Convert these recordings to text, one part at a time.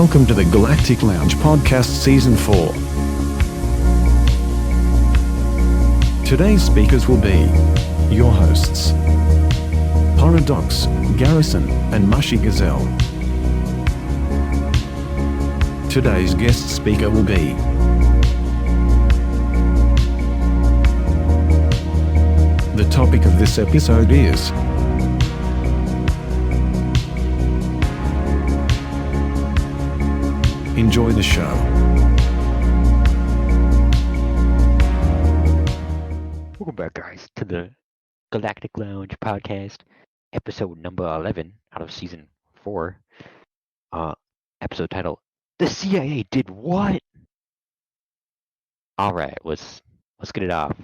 Welcome to the Galactic Lounge Podcast Season 4. Today's speakers will be your hosts, Paradox, Garrison, and Mushy Gazelle. Today's guest speaker will be the topic of this episode is enjoy the show. Welcome back, guys, to the Galactic Lounge podcast, episode number 11 out of season 4. Episode title: The CIA did what? All right, let's get it off.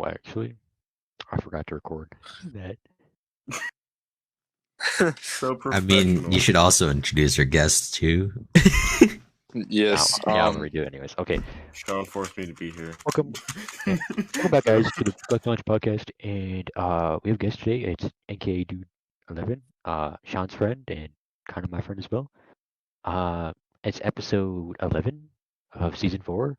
Actually, I forgot to record that. So I mean, you should also introduce your guests too. Yes. I'll redo it anyways. Okay, Sean forced me to be here. welcome back, guys, to the Galactic Lounge podcast, and we have a guest today. It's NKA Dude 11, Sean's friend and kind of my friend as well. It's episode 11 of season 4.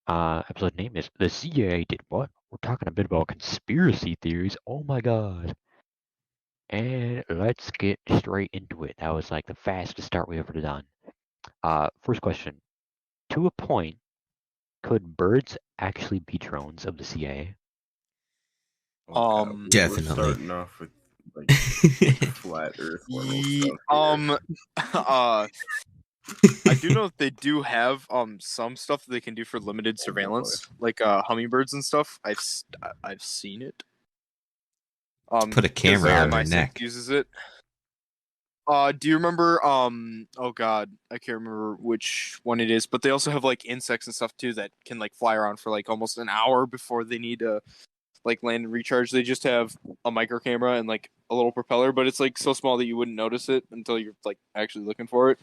Episode name is The CIA Did What? We're talking a bit about conspiracy theories. Oh my god. And let's get straight into it. That was like the fastest start we ever done. First question. To a point, could birds actually be drones of the CIA? Definitely. We're starting off with like flat Earth level stuff. I do know that they do have some stuff that they can do for limited surveillance, like hummingbirds and stuff. I've seen it. Put a camera on their neck. Uses it. Do you remember? Oh God, I can't remember which one it is, but they also have like insects and stuff too that can like fly around for like almost an hour before they need to like land and recharge. They just have a micro camera and like a little propeller, but it's like so small that you wouldn't notice it until you're like actually looking for it.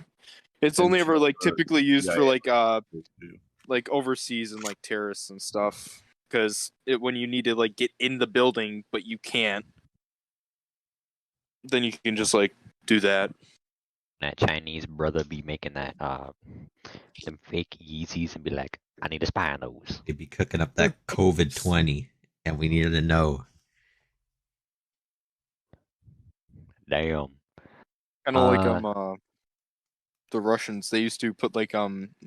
It's only ever like typically used for like overseas and like terrorists and stuff, because when you need to like get in the building but you can't, then you can just like do that. That Chinese brother be making that them fake Yeezys and be like, I need to spy on those. They'd be cooking up that COVID-20, and we needed to know. Damn. Kind of like the Russians. They used to put like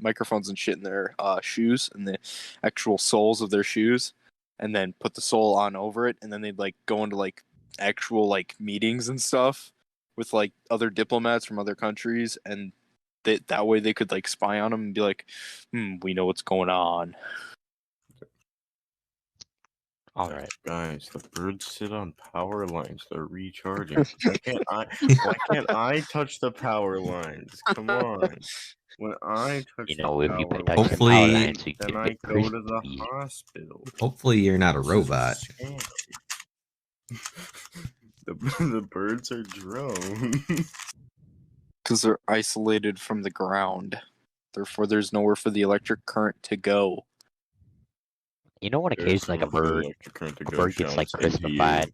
microphones and shit in their shoes and the actual soles of their shoes, and then put the sole on over it, and then they'd like go into like actual like meetings and stuff with like other diplomats from other countries, and that way they could like spy on them and be like, we know what's going on. All right, guys, the birds sit on power lines. They're recharging. Why can't I touch the power lines? Come on. When I touch if you the power touch lines, the power lines, you then can I get go to crispy. the hospital. Hopefully, you're not a robot. The birds are drones. Because they're isolated from the ground. Therefore, there's nowhere for the electric current to go. You know, when occasionally like a bird gets like crispified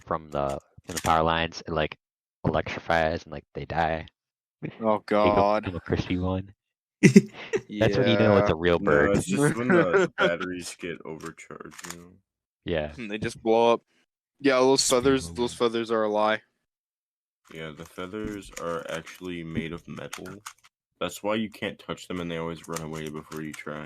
from the power lines, it like electrifies and like they die. Oh God, They go a crispy one. yeah. That's when you know it's a real bird. No, it's just when the batteries get overcharged. Yeah. And they just blow up. Yeah, those feathers. Sweet. Those feathers are a lie. Yeah, the feathers are actually made of metal. That's why you can't touch them, and they always run away before you try.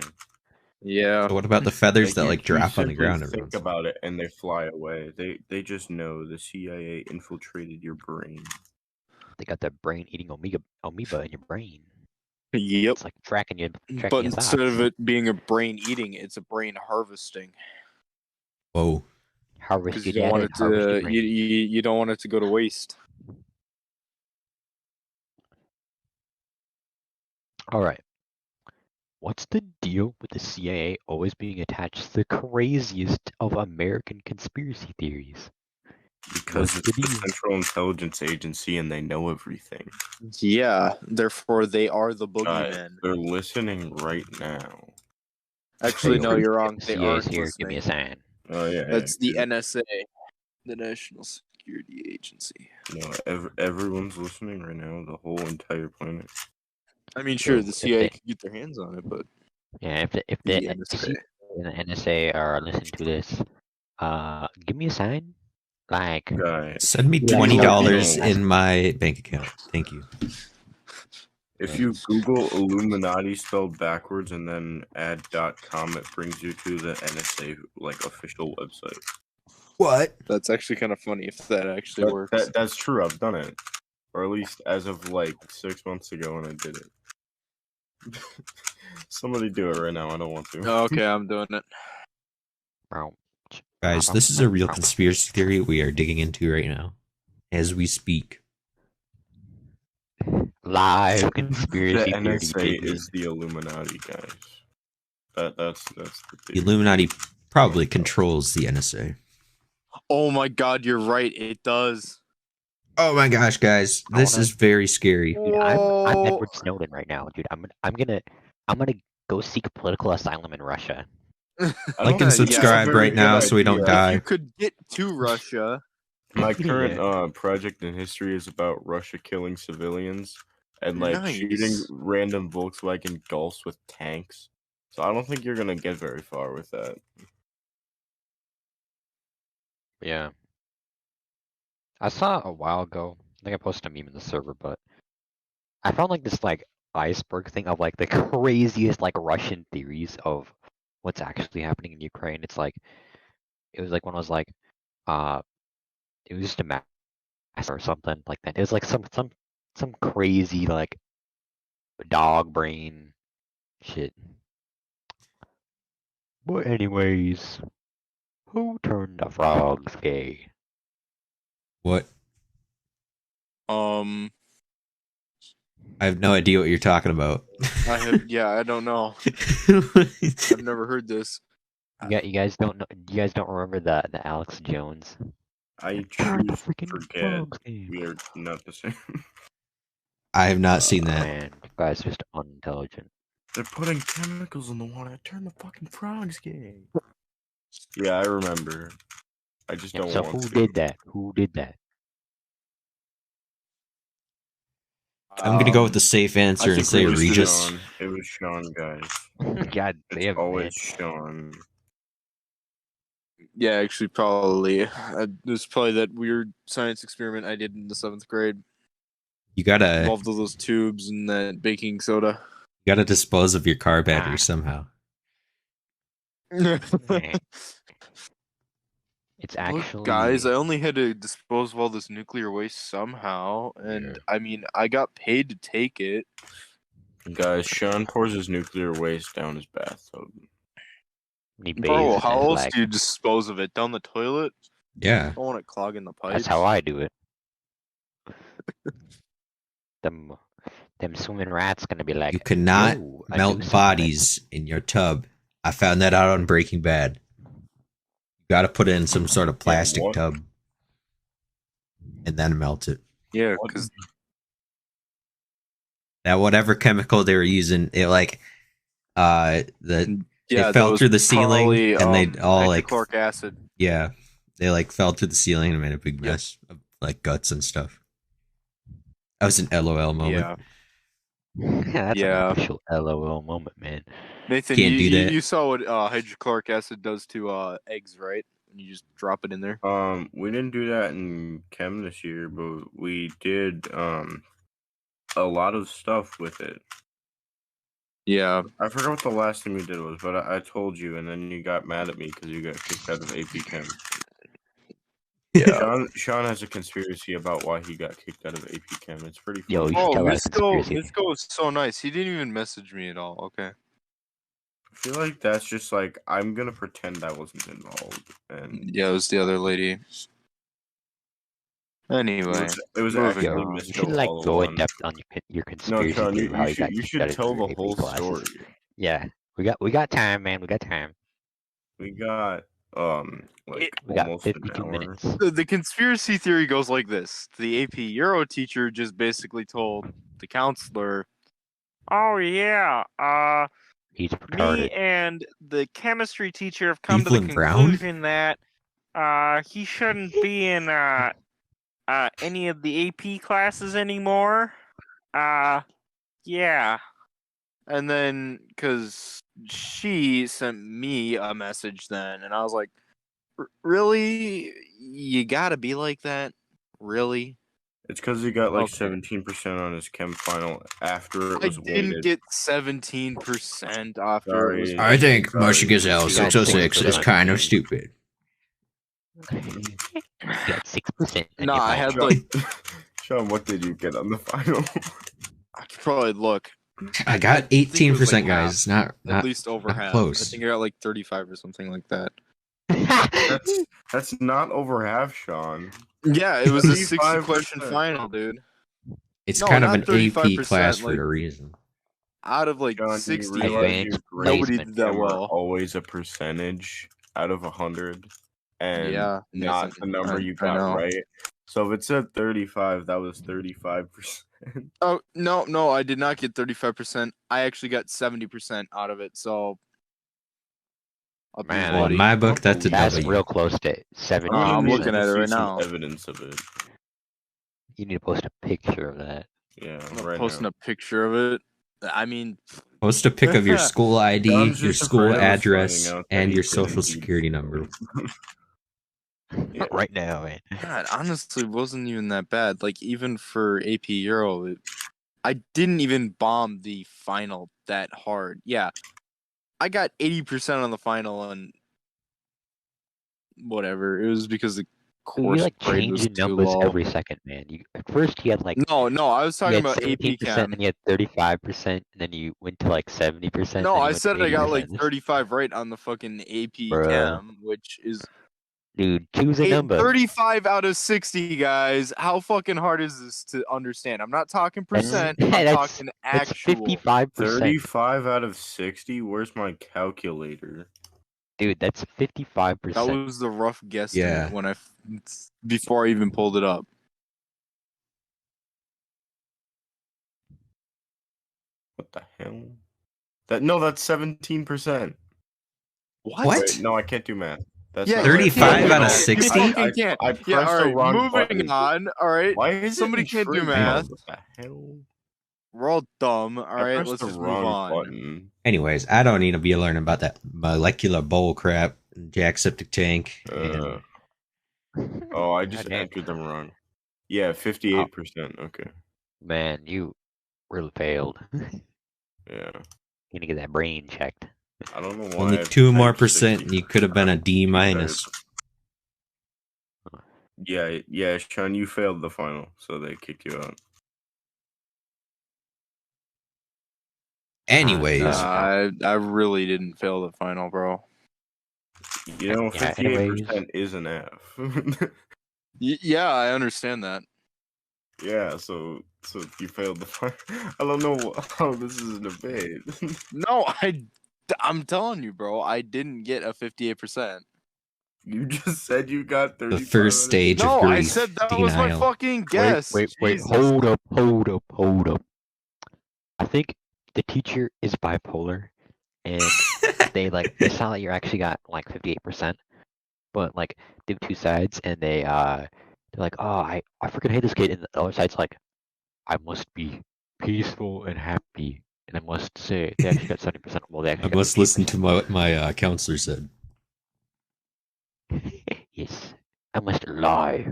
Yeah. So what about the feathers that you- like you drop on the simply ground? and Think run? about it, and they fly away. They just know the CIA infiltrated your brain. They got that brain-eating amoeba in your brain. Yep. It's like tracking you. But instead of it being a brain eating, it's a brain harvesting. Whoa. Harvest Because you your don't want data, it harvest your to. brain. You don't want it to go to waste. All right. What's the deal with the CIA always being attached to the craziest of American conspiracy theories? Because What's it's the the deal? Central Intelligence Agency, and they know everything. Yeah. Therefore, they are the Guys, boogeymen. they're listening right now. Actually, no, you're wrong. If They the CIA aren't is here, give me a listening. sign. Oh yeah, That's the yeah. NSA, the National Security Agency. Everyone's listening right now. The whole entire planet. I mean, sure, So the if CIA they, could get their hands on it, but yeah, if the the NSA. CIA and the NSA are listening to this, give me a sign. Like, Guy, Send me yeah, $20 $20 know. in my bank account. Thank you. If you Google Illuminati spelled backwards and then add .com, it brings you to the NSA like official website. What? That's actually kind of funny if that actually works. That's true. I've done it, or at least as of like 6 months ago, when I did it. Somebody do it right now. I don't want to. Okay, I'm doing it. Guys, this is a real conspiracy theory we are digging into right now as we speak. live The conspiracy theory. NSA digging. is the Illuminati, guys. That's the The theory. Illuminati probably controls the NSA. Oh my god, you're right. It does. Oh my gosh, guys, this is very scary. Dude, I'm Oh. Edward Snowden right now, dude. I'm gonna go seek political asylum in Russia. I Like don't and think it's a subscribe very right now good so we don't idea. die. If you could get to Russia. My current Yeah. project in history is about Russia killing civilians and like Nice. shooting random Volkswagen Golfs with tanks. So I don't think you're gonna get very far with that. Yeah. I saw a while ago. I think I posted a meme in the server, but I found like this like iceberg thing of like the craziest like Russian theories of what's actually happening in Ukraine. It's like it was like one was like it was just a massacre or something like that. It was like some crazy like dog brain shit. But anyways, who turned the frogs gay? What? Um, I have no idea what you're talking about. I don't know. I've never heard this. You guys don't know. You guys don't remember the Alex Jones? I Turn the choose to freaking forget. frogs gay. We are not the same. I have not seen that. Man, you guys are just unintelligent. They're putting chemicals in the water. Turn the fucking frogs gay. Yeah, I remember. I just Yeah, don't so want who to. did that? Who did that? I'm gonna go with the safe answer I and think say it was Regis. Sean. It was Sean, guys. God It's damn, man. always Sean. Yeah, actually, probably. It was probably that weird science experiment I did in the 7th grade. You gotta Involved all those tubes and that baking soda. dispose of your car battery somehow. It's Look, actually guys, I only had to dispose of all this nuclear waste somehow, and I mean, I got paid to take it. Guys, Sean pours his nuclear waste down his bathtub. he bathes Bro, in how his, else like, do you dispose of it? Down the toilet? Yeah. I don't want it clogging the pipes. that's how I do it. Them swimming rats gonna be like, You cannot "Yo, I do melt something." bodies in your tub. I found that out on Breaking Bad. You gotta put it in some sort of plastic what? tub and then melt it. Yeah, What? because That whatever chemical they were using, it like it fell through the ceiling and they all like hydrochloric acid. yeah, they like fell through the ceiling and made a big Yep. mess of like guts and stuff. That was an LOL moment. Yeah, That's Yeah. an official LOL moment, man. Nathan, Can't do that. you saw what hydrochloric acid does to eggs, right? When you just drop it in there. We didn't do that in chem this year, but we did a lot of stuff with it. Yeah. I forgot what the last thing we did was, but I told you, and then you got mad at me because you got kicked out of AP Chem. Yeah. Sean has a conspiracy about why he got kicked out of AP Chem. It's pretty funny. Yo, you should Oh, tell that conspiracy. Misco is so nice. He didn't even message me at all. Okay. I feel like that's just like I'm gonna pretend I wasn't involved, and Yeah, it was the other lady. Anyway, it was moving actually on. You Misco should like all go in along. depth on your No, conspiracy Sean, theory, how you got you kicked should out of tell your the AP whole classes. story. Yeah, we got time, man. We got time. We got like We got almost an 52 hour. minutes. The conspiracy theory goes like this: the AP Euro teacher just basically told the counselor, "Oh yeah, He's me retarded. and the chemistry teacher have come to Cleveland the Brown? conclusion that he shouldn't be in any of the AP classes anymore? Yeah. And then, because she sent me a message then, and I was like, really? You gotta be like that? Really? It's because he got like Okay. 17% on his chem final after it I was didn't weighted. get 17% after it was. Sorry. I think Sorry, Michigan's you L got 606 is 20%. kind of stupid. You got 6% on Nah, your I final. had like. Sean, what did you get on the final? I could probably look. I got think it was, 18%, like, guys. half. It's not At least over not half. close. I think I got like 35 or something like that. That's not over half, Sean. Yeah, it was a 60 35%. question final, dude. It's No, kind of not an AP 35%, class for like- a reason. Out of like John, do you 60, realize Advanced your grades nobody placement. did that in chem are well. always a percentage out of 100, and Yeah, not Nathan, the number you I got know. right. So if it said 35, that was 35%. Oh no, I did not get 35%. I actually got 70% out of it. So, up to you, Man, Well, in buddy. my book, that's a That's W. real close to 70. I'm We need looking to at it see right some now. Evidence of it. You need to post a picture of that. Yeah, I'm right posting now. a picture of it. I mean, Post a pic of your school ID, John's your just school afraid of us address, finding out that and he your did social indeed security number. Yeah. Right now, man. God, honestly, it wasn't even that bad. Like even for AP Euro, I didn't even bomb the final that hard. Yeah, I got 80% on the final, and whatever. It was because the Dude, course you like grade was changing too numbers low. every second, man. You at first you had like No, I was you talking had about AP 17%, Chem. then you had 35%, and then you went to like 70%, No, then you I went to said I got like 80%. 35 right on the fucking AP Bruh. Chem, which is Dude, choose a number. 35 out of 60, guys. How fucking hard is this to understand? I'm not talking percent. I'm That's talking that's actual. 55%. 35 out of 60? Where's my calculator? Dude, that's 55%. That was the rough guesstimate Yeah. when before I even pulled it up. What the hell? That's 17%. What? What? Wait, no, I can't do math. That's Yeah, not you right. 35 can't. out of You 60? fucking can't. I Yeah, pressed all the right. wrong Moving button. on. All right. Why is Somebody it can't do intriguing? math. What the hell? We're all dumb. All I right, pressed let's the just move wrong on. button. Anyways, I don't need to be learning about that molecular bull crap, Jack septic tank. And Oh, I just Goddamn. entered them wrong. Yeah, 58%. Okay. Man, you really failed. Yeah. Gonna get that brain checked. I don't know why. only I've 2 more typed percent, 60. and you could have been a D minus. Yeah, Sean, you failed the final, so they kick you out. Anyways, I really didn't fail the final, bro. You know, Yeah, 58% is an F. Yeah, I understand that. Yeah, so you failed the final. I don't know how this is a debate. No, I'm telling you, bro. I didn't get a 58%. You just said you got 35. the first stage of No, grief, I said that was my denial. fucking guess. Wait. Jesus. Hold up. I think the teacher is bipolar, and they saw that you actually got like 58%, but like they have two sides, and they're like, oh, I freaking hate this kid, and the other side's like, I must be peaceful and happy, and I must say they actually got 70%. Well, they I actually got must listen to 58%. what my counselor said. Yes, I must lie.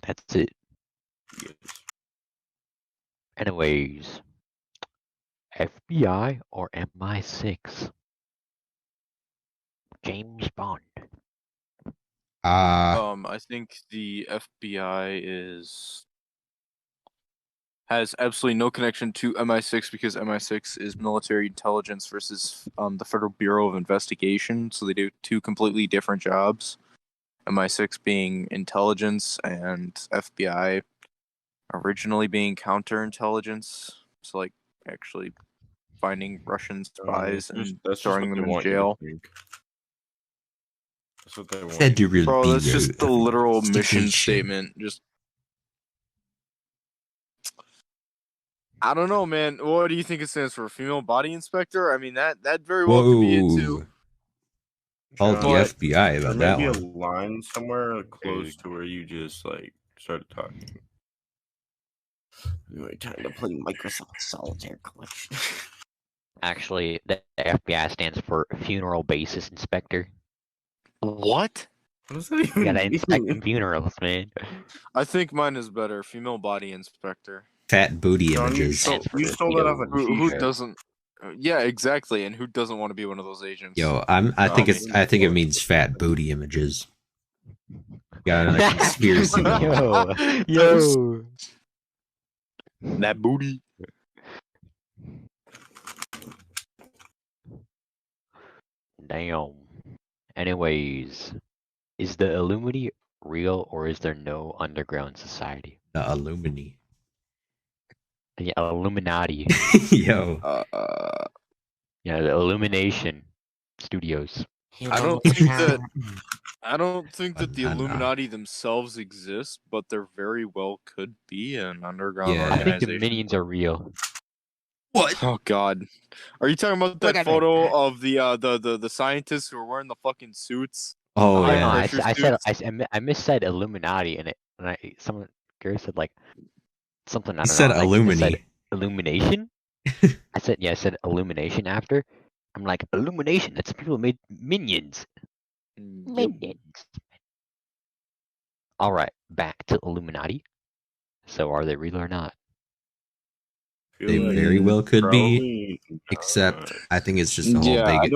That's it. Yes. Anyways, FBI or MI6? James Bond. I think the FBI has absolutely no connection to MI6 because MI6 is military intelligence versus the Federal Bureau of Investigation, so they do two completely different jobs. MI6 being intelligence and FBI originally being counterintelligence, so like actually finding Russian spies and That's just throwing what them they in want you to jail. think. That's what they want. Said to really Bro, be that's just the literal mission investigation. statement. Just I don't know, man. What do you think it stands for? Female body inspector? I mean that very well could be it too. Whoa. Call the But- FBI There about may that be a one. line somewhere close to where you just like started talking. Anyway, time to play Microsoft Solitaire Collection. Actually, the FBI stands for Funeral Basis Inspector. What? What does that You even gotta inspect mean? funerals, man. I think mine is better. Female body inspector. Fat booty John, you images. stole, Stands for you stole that off a Who t-shirt. doesn't? Yeah, exactly. And who doesn't want to be one of those agents? Yo, I think it means fat booty images. Got another conspiracy going. Yo. That booty. Damn. Anyways, is the Illuminati real or is there no underground society? The Illumini. Yeah, Illuminati. Yo. Yeah, the Illumination Studios. I don't think that. I don't think that the Nah. Illuminati themselves exist, but there very well could be an underground Yeah. I think the organization. minions are real. What? Oh God, are you talking about Look that at me. photo of the scientists who are wearing the fucking suits? Oh, High No, yeah. pressure I said suits? I missaid Illuminati and someone Gary said like something I He don't said know. I think I said Illumini. illumination. I said illumination after. I'm like illumination. That's people who made minions. Minions. All right, back to Illuminati. So are they real or not? Feel They like very well could be, probably except not. I think it's just a whole Yeah, big.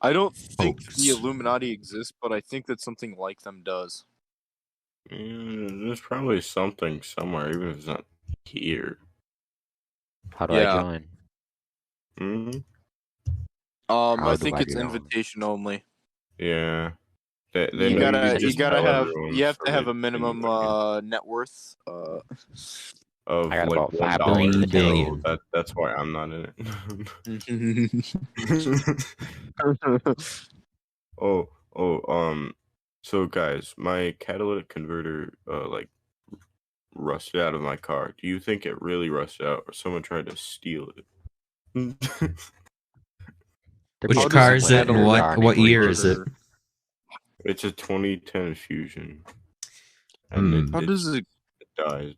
I don't think hoax. the Illuminati exists, but I think that something like them does. There's probably something somewhere, even if it's not here. How do I Yeah. join? Hmm? How I do think I it's get on? invitation only. Yeah. They You know gotta, just you gotta tell have, everyone, you have so to have they a minimum invite you. net worth. Of I got like about $1. 5 billion in the So billion. that's why I'm not in it. So guys, my catalytic converter like rusted out of my car. Do you think it really rusted out, or someone tried to steal it? There'd be Which a How does car a is it, and catalytic catalytic converter what named year Bruce. is it? It's a 2010 Fusion, and How does it? it died.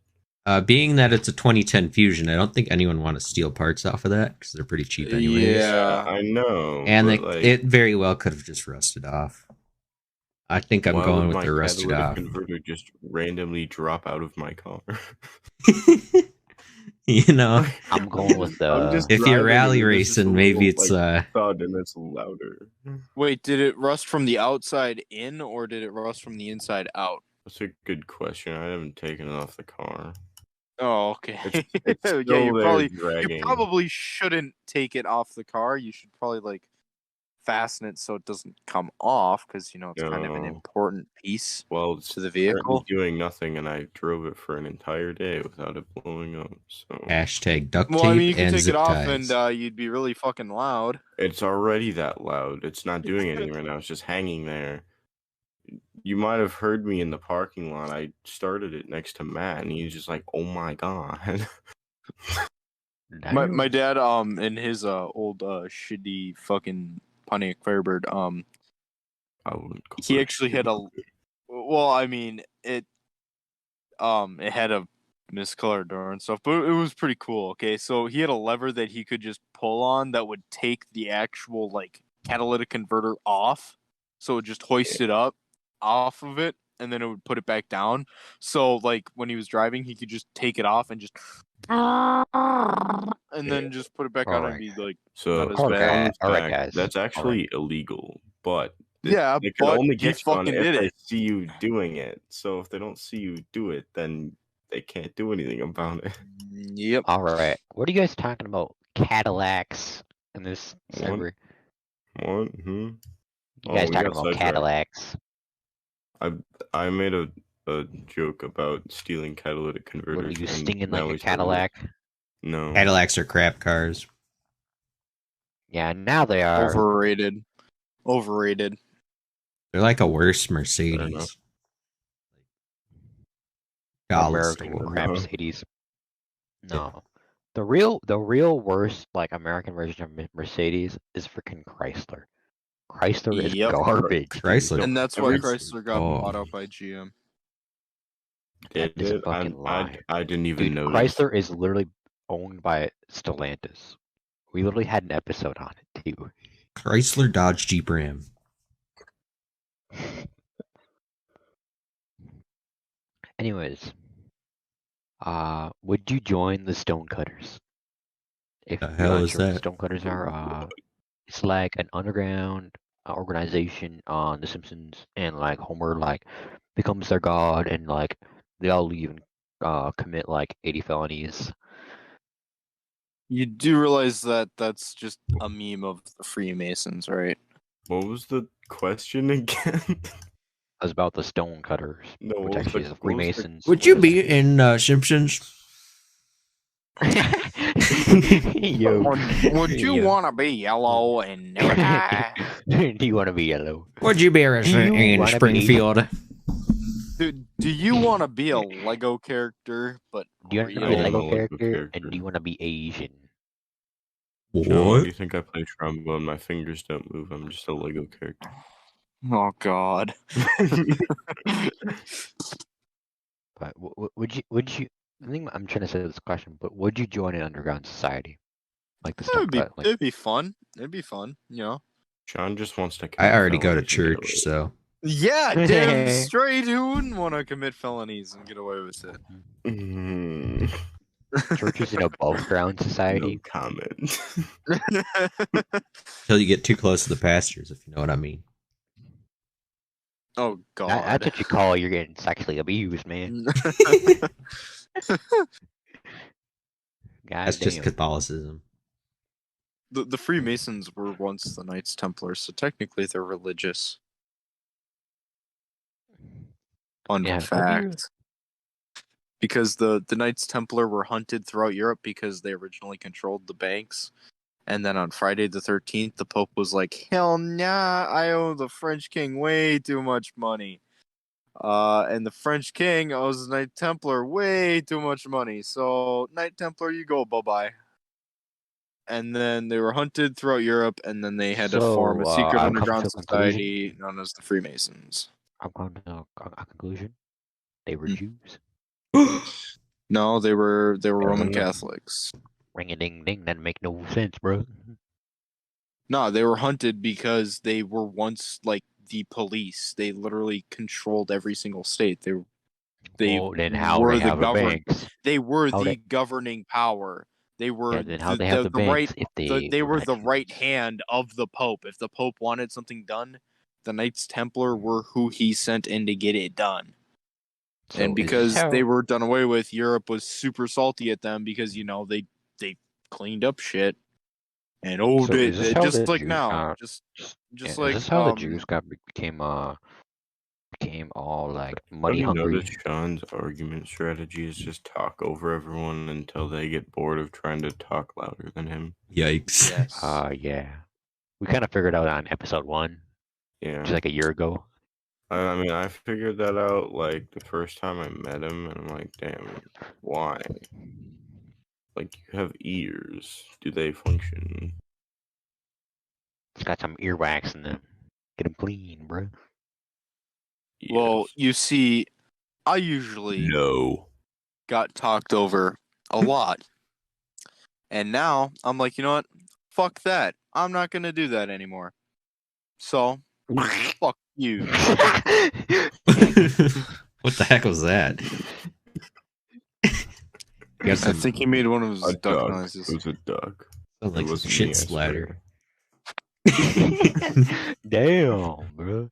Being that it's a 2010 Fusion, I don't think anyone want to steal parts off of that because they're pretty cheap anyway. Yeah. I know. And but, like, it very well could have just rusted off. I think I'm why going would with my the rusted catalytic off. converter just randomly drop out of my car? You know, I'm going with the. if you're driving rally and there's just a racing, maybe little, it's like, thud and it's louder. Wait, did it rust from the outside in, or did it rust from the inside out? That's a good question. I haven't taken it off the car. Oh, okay. It's Yeah, still you there you dragging. probably shouldn't take it off the car. You should probably like fasten it so it doesn't come off, because it's kind of an No. important piece Well, it's to the currently vehicle. doing nothing, and I drove it for an entire day without it blowing up. So hashtag duct Well, I mean, you tape can and take zip it off ties. and you'd be really fucking loud. it's already that loud. It's not doing anything right now. It's just hanging there. You might have heard me in the parking lot. I started it next to Matt, and he's just like, "Oh my god!" My dad in his old shitty fucking Pontiac Firebird I wouldn't call he it actually had a well, I mean it had a miscolored door and stuff, but it was pretty cool. Okay, so he had a lever that he could just pull on that would take the actual like catalytic converter off, so it would just hoist it up off of it, and then it would put it back down. So like when he was driving, he could just take it off and just and then just put it back on and be like So, not as Alright, bad. alright, guys. That's actually illegal, but Yeah, they can but only he get you on fucking if did they it. see you doing it. So if they don't see you do it, then they can't do anything about it. Yep. Alright, what are you guys talking about? Cadillacs in this What? server? What? You Oh, guys we talking got about sidetracked. Cadillacs? I made a joke about stealing catalytic What are converters. you and stinging now like a we started Cadillac? No. Cadillacs are crap cars. Yeah, now they are. Overrated. Overrated. They're like a worse enough. Mercedes. Golly, American Fair crap enough. Mercedes. Yeah. No. The real worst like American version of Mercedes is freaking Chrysler. Chrysler is Yep. garbage. dude. Chrysler. And that's why Every- Chrysler got Oh. bought out by GM. That Did is a it? fucking lie. I didn't even Dude, notice. Chrysler is literally owned by Stellantis. We literally had an episode on it too. Chrysler, Dodge, Jeep, Ram. Anyways, would you join the Stonecutters? If The you're hell not is sure what the that? Stonecutters are, it's like an underground organization on The Simpsons, and like Homer like becomes their god, and like they all leave and commit like 80 felonies. You do realize that that's just a meme of the Freemasons, right? What was the question again? It's about the Stonecutters, No, which what was actually the- is the what was the- Freemasons. Would you be in Simpsons? Yo, Would you yo. want to be yellow and never die? Do you want to be yellow? Would you be Do you in wanna be Springfield? Do you want to be a Lego character, but Do you want to be a I real? want Lego a Lego character? character. And do you want to be Asian? John, why do you What? think I play trombone? My fingers don't move. I'm just a Lego character. Oh God. But would you? I think I'm trying to say this question, but would you join an underground society like the It'd be Stonecut? Like, it'd be fun. It'd be fun, you know. Sean just wants to. I commit already go to felonies and get away church, with so Yeah, damn straight. Who wouldn't want to commit felonies and get away with it? it. Mm, church is an above ground no society. comment. until you get too close to the pastors, if you know what I mean. Oh God. That's what you call you're getting sexually abused, man. God That's just damn. Catholicism. The Freemasons were once the Knights Templars, so technically they're religious. Fun Yeah, fact. Because the Knights Templar were hunted throughout Europe because they originally controlled the banks. And then on Friday the 13th, the Pope was like, hell nah, I owe the French king way too much money. And the French king owes the Knight Templar way too much money. So, Knight Templar, you go bye-bye. And then they were hunted throughout Europe, and then they had to form a So, secret I've come to underground a conclusion. society known as the Freemasons. I'm coming to a conclusion. They were Hmm. Jews. No, they were Roman no. Catholics. Ring a ding ding. That make no sense, bro. No, they were hunted because they were once like the police. They literally controlled every single state. They Well, then how were they the have the govern. banks? They were How the they- governing power. They were Yeah, then how they have the right. banks if they They were not the Jews? right hand of the Pope. If the Pope wanted something done, the Knights Templar were who he sent in to get it done. So And is this because how- they were done away with, Europe was super salty at them because they cleaned up shit. And So is this how just the like Jews now, got- just yeah, like is this how the Jews became all like Have money you hungry? noticed Sean's argument strategy is just talk over everyone until they get bored of trying to talk louder than him? Yikes. Yes. Yeah. We kind of figured out on episode 1, Yeah. just like a year ago. I mean, I figured that out like the first time I met him, and I'm like, damn, why? Like, you have ears. Do they function? It's got some earwax in them. Get them clean, bro. Well, Yes. you see, I usually No. got talked over a lot. And now I'm like, you know what? Fuck that. I'm not going to do that anymore. So, fuck you. What the heck was that? You got I some think he made one of his A duck duck. noises. It was a duck. sound like It some wasn't shit me, I splatter. Damn, bro.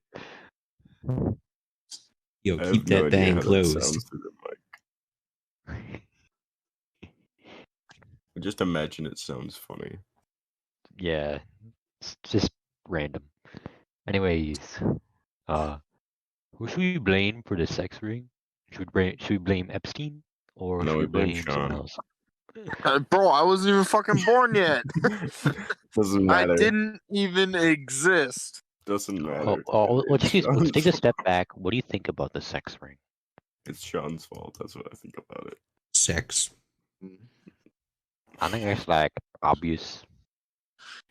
Yo, I have keep no that idea thing how that closed. sounds through the mic. Just imagine it sounds funny. Yeah, it's just random. Anyways, who should we blame for the sex ring? Should we blame Epstein or No, should we we blame blame someone Sean. else? Bro, I wasn't even fucking born yet. Doesn't I matter. didn't even exist. Doesn't Oh, matter. let's It's take a Sean's step back. What do you think about the sex ring? It's Sean's fault. That's what I think about it. Sex. I think it's like obvious.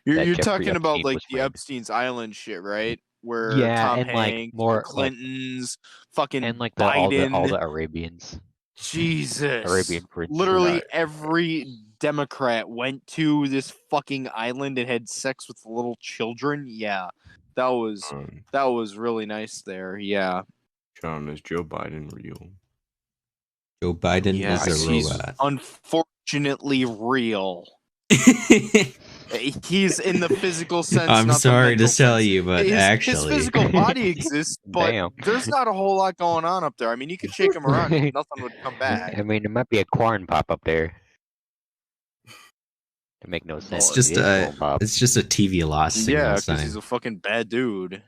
You're, that you're Jeffrey talking about Epstein like was the framed. Epstein's Island shit, right? Where Yeah, Tom and like Hanks, the more like Clintons, fucking and like all Biden. the Arabians, Jesus. Arabian princes. Literally every Democrat went to this fucking island and had sex with little children. Yeah. That was Um, really nice there. Yeah. John, is Joe Biden real? Joe Biden is Yes, a he's robot. unfortunately real. He's in the physical sense, I'm not the sorry to mental tell sense. you, but His actually, physical body exists, but Damn. there's not a whole lot going on up there. I mean, you could shake him around and nothing would come back. I mean, there might be a corn pop up there. To make no sense. it's It is corn pop. just a TV loss signal Yeah, because he's sign. a fucking bad dude.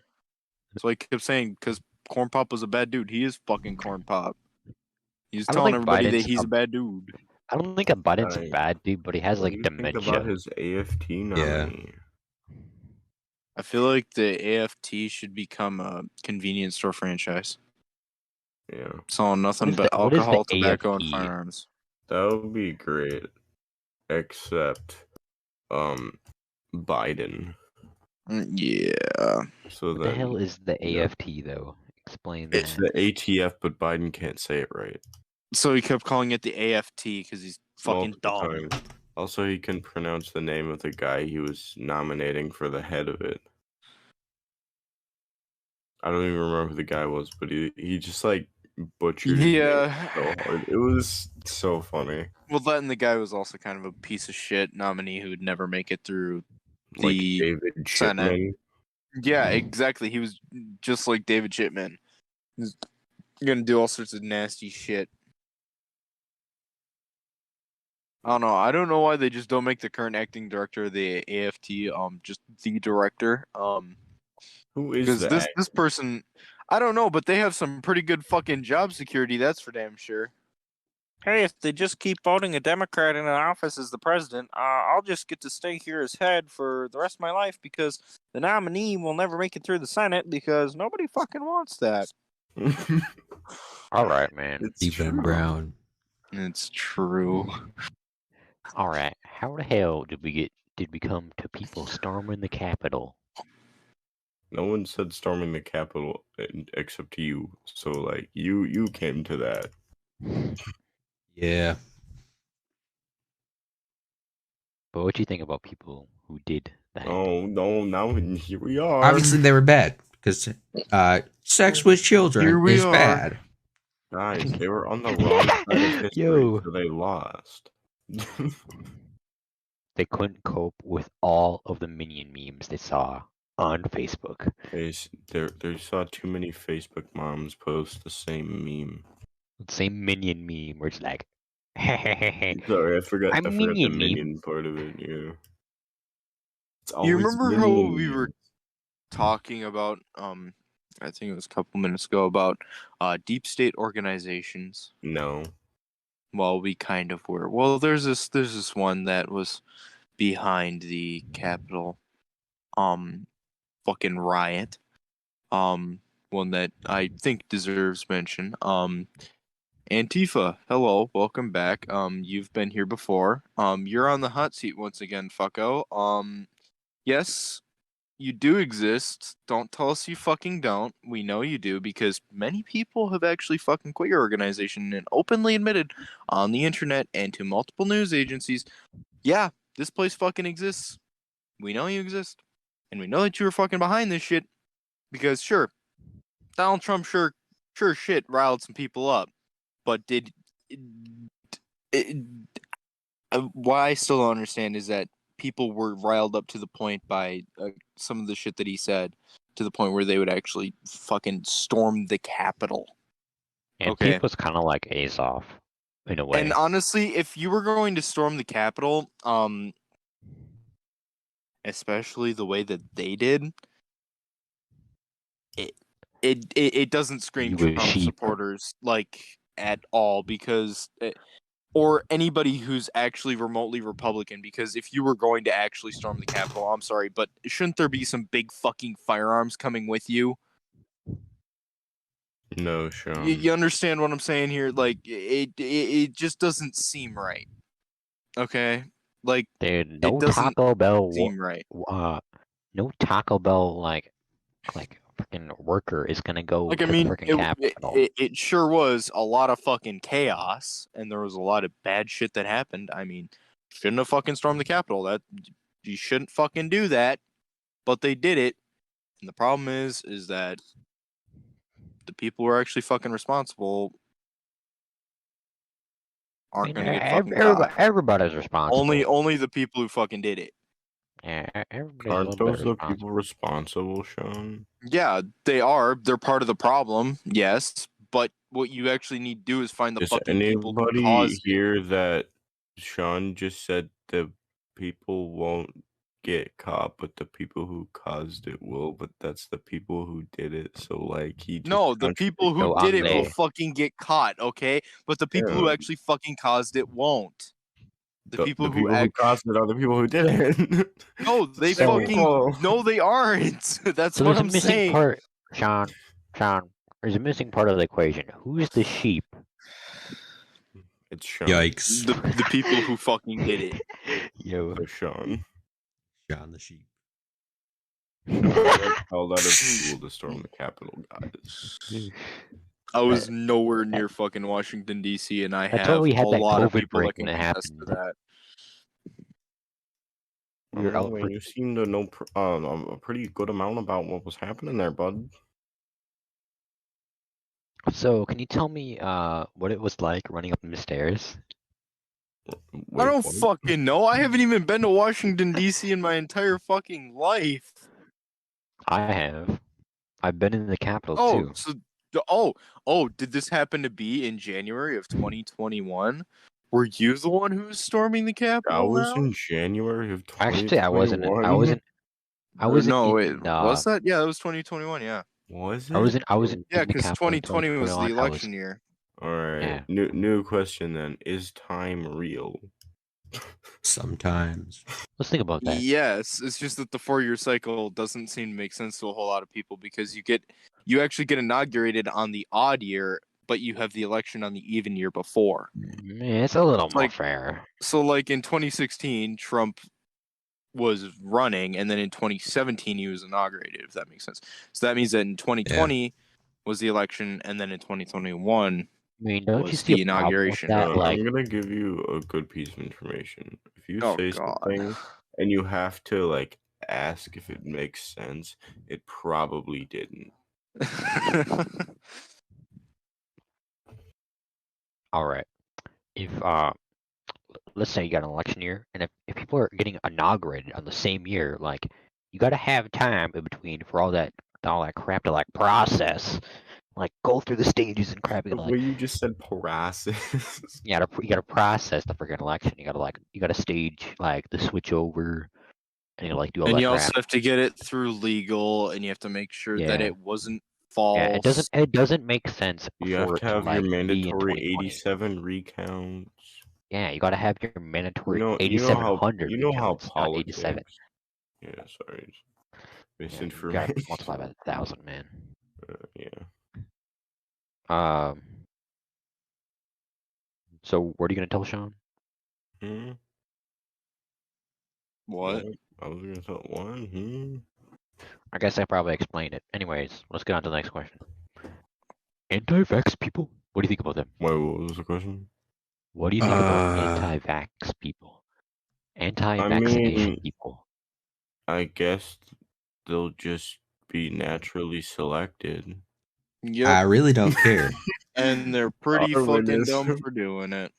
That's why I kept saying, because Corn Pop was a bad dude. He is fucking Corn Pop. He's I don't telling think everybody that Biden's he's a bad dude. I don't think a Biden's a Right. bad dude, but he has What do like you think about dementia. his AFT nominee? I feel like the AFT should become a convenience store franchise. Yeah, Selling nothing but What is the alcohol, tobacco, and AFT? firearms. that would be great. Except, Biden. Yeah. So What the then hell is the yeah. AFT though? Explain It's that. the ATF, but Biden can't say it right So he kept calling it the AFT because he's fucking multiple dumb. times. Also, he couldn't pronounce the name of the guy he was nominating for the head of it. I don't even remember who the guy was, but he just like butchered his name so hard. It was so funny. Well, that and the guy was also kind of a piece of shit nominee who would never make it through Like the David Senate. Chipman. Yeah, exactly. He was just like David Chipman. He's gonna do all sorts of nasty shit. I don't know. I don't know why they just don't make the current acting director of the AFT just the director. Who is Because that? this person, I don't know, but they have some pretty good fucking job security. That's for damn sure. Hey, if they just keep voting a Democrat in an office as the president, I'll just get to stay here as head for the rest of my life because the nominee will never make it through the Senate because nobody fucking wants that. All right, man. It's Stephen true. Brown. It's true. All right. How the hell did we come to people storming the Capitol? No one said storming the Capitol except you. So like you came to that. Yeah. But what do you think about people who did that? Oh no! Now here we are. Obviously, they were bad because sex with Here children we is are. bad. Guys, they were on the wrong side of history, Yo. so they lost. They couldn't cope with all of the minion memes they saw on Facebook. They saw too many Facebook moms post the same meme. Same minion meme where it's like, Sorry, I forgot. I'm I forgot the minion meme. minion part of it. Yeah. It's You always remember how minion we were memes. talking about I think it was a couple minutes ago about deep state organizations? No. Well, we kind of were. Well, there's this one that was behind the Capitol fucking riot. One that I think deserves mention. Antifa, hello, welcome back. You've been here before. You're on the hot seat once again, fucko. Yes, you do exist. Don't tell us you fucking don't. We know you do because many people have actually fucking quit your organization and openly admitted on the internet and to multiple news agencies, yeah, this place fucking exists. We know you exist. And we know that you were fucking behind this shit because sure, Donald Trump sure shit riled some people up. But what I still don't understand is that people were riled up to the point by some of the shit that he said to the point where they would actually fucking storm the Capitol. And Okay. Tifa's kind of like Ace off in a way. And honestly, if you were going to storm the Capitol, especially the way that they did, it doesn't scream You were Trump sheep. supporters like at all because or anybody who's actually remotely Republican, because if you were going to actually storm the Capitol, I'm sorry, but shouldn't there be some big fucking firearms coming with you? No, Sean. You understand what I'm saying here? Like, it just doesn't seem right. Okay? Like, Dude, it no doesn't Taco Bell, seem right. no Taco Bell like freaking worker is gonna go Like, to I the mean, freaking Capitol. it sure was a lot of fucking chaos, and there was a lot of bad shit that happened. I mean, shouldn't have fucking stormed the Capitol. That you shouldn't fucking do that, but they did it. And the problem is that the people who are actually fucking responsible I aren't mean, gonna get fucking caught. everybody's responsible. Only the people who fucking did it. Yeah, everybody's a Aren't little bit those the responsible. people responsible, Sean? Yeah, they are. They're part of the problem, yes. But what you actually need to do is find the Is fucking people who anybody caused it. here that Sean just said the people won't get caught, but the people who caused it will? But that's the people who did it. So like he just No, the people who So did I'm it will they. fucking get caught, okay? But the people who Yeah. actually fucking caused it won't. The people the who people who caused it are the people who did it. No, they So- fucking no, they aren't. That's So what there's a I'm missing saying. part, Sean. There's a missing part of the equation. Who's the sheep? It's Sean. Yikes. The people who fucking did it. Yo. So Sean. John the sheep. Tell that of school to storm the Capitol, guys. I was nowhere near fucking Washington D.C. and I That's have why we a had that lot of COVID people break that can when it contest to happened. that. We were out Well, for you seem to know a pretty good amount about what was happening there, bud. So, can you tell me what it was like running up the stairs? Wait, I don't what? fucking know. I haven't even been to Washington D.C. in my entire fucking life. I have. I've been in the Capitol Oh, too. so did this happen to be in January of 2021? Were you the one who was storming the That Capitol was now? in January of Actually, I wasn't. I 2021. wasn't. I Or wasn't no, in. was that? Yeah, that was 2021, yeah. Was it? I wasn't. I wasn't Yeah, in the because Capitol in 2020 was the 2021. I was. election year. All right. Yeah. New question then. Is time real? Sometimes. Let's think about that. Yes, it's just that the 4-year cycle doesn't seem to make sense to a whole lot of people because you actually get inaugurated on the odd year, but you have the election on the even year before. It's a little more like- fair. So like in 2016, Trump was running, and then in 2017 he was inaugurated, if that makes sense. So that means that in 2020 was the election, and then in 2021 I mean, don't you was see the a problem with inauguration. that? Like, I'm gonna give you a good piece of information. If you Oh, say God. something and you have to like ask if it makes sense, it probably didn't. all right, if let's say you got an election year, and if people are getting inaugurated on the same year, like, you got to have time in between for all that crap to like process, like go through the stages and crap. The And, way like, you just said process. you gotta process the freaking election. You gotta stage like the switch over, and you like do all And that you crap. also have to get it through legal, and you have to make sure that Yeah. it wasn't false. Yeah, it doesn't make sense You for have it to have like, your be in mandatory 2020. 87 recounts. Yeah, you gotta have your mandatory You know 8,700 how recounts, not politics. 87. Yeah, sorry. Yeah, Misinformation. you gotta multiply by 1,000, man. Yeah. So what are you gonna tell Sean? Hmm? What? I was gonna tell one. I guess I probably explained it. Anyways, let's get on to the next question. Anti-vax people? What do you think about them? Wait, what was the question? What do you think about anti-vax people? Anti-vaccination mean- people? I guess they'll just be naturally selected. Yep. I really don't care. And they're pretty Darwinism. fucking dumb for doing it.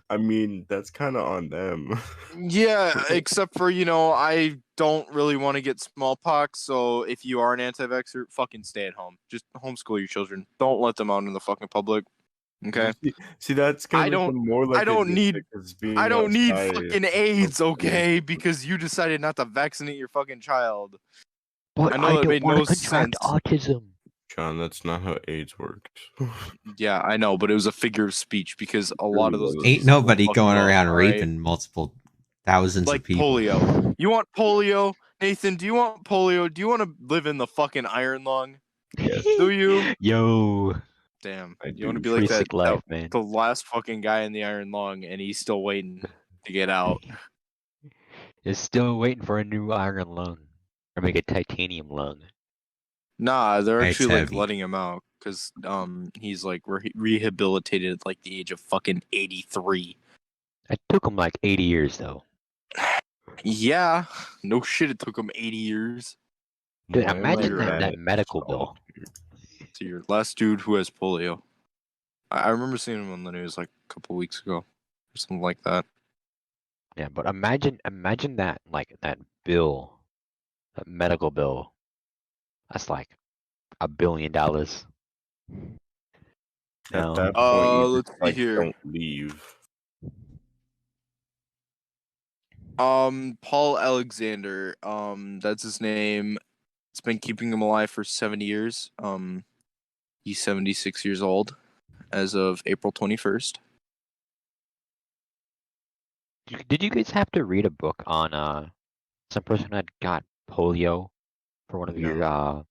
I mean, that's kind of on them. Yeah, except for, I don't really want to get smallpox, so if you are an anti-vaxxer, fucking stay at home. Just homeschool your children. Don't let them out in the fucking public. Okay? See, that's gonna I make don't- them more like I don't need- I don't need fucking AIDS, okay? Because you decided not to vaccinate your fucking child. But I know I that don't made want no to contract sense. autism. John, that's not how AIDS works. Yeah, I know, but it was a figure of speech because a lot of those Ain't Ain't diseases will nobody fuck going you up, around alright? raping multiple thousands Like of people. polio. You want polio? Nathan, do you want polio? Do you want to live in the fucking iron lung? Yes. Do you? Yo, Damn. I You want to do. be like pretty that, sick life, man. the last fucking guy in the iron lung, and he's still waiting to get out. is still waiting for a new iron lung or make a titanium lung. Nah, they're It's actually like heavy. letting him out because he's like rehabilitated at like the age of fucking 83. It took him like 80 years though. Yeah, no shit. It took him 80 years. Dude, Why am I imagine bad that at medical solitude? bill. To your last dude who has polio. I remember seeing him on the news like a couple weeks ago or something like that. Yeah, but imagine that like that bill, that medical bill. That's like $1 billion. At No. that point, you just Let's see like here. don't leave. Paul Alexander. That's his name. It's been keeping him alive for 70 years. He's 76 years old as of April 21st. Did you guys have to read a book on some person that got polio for one of your No,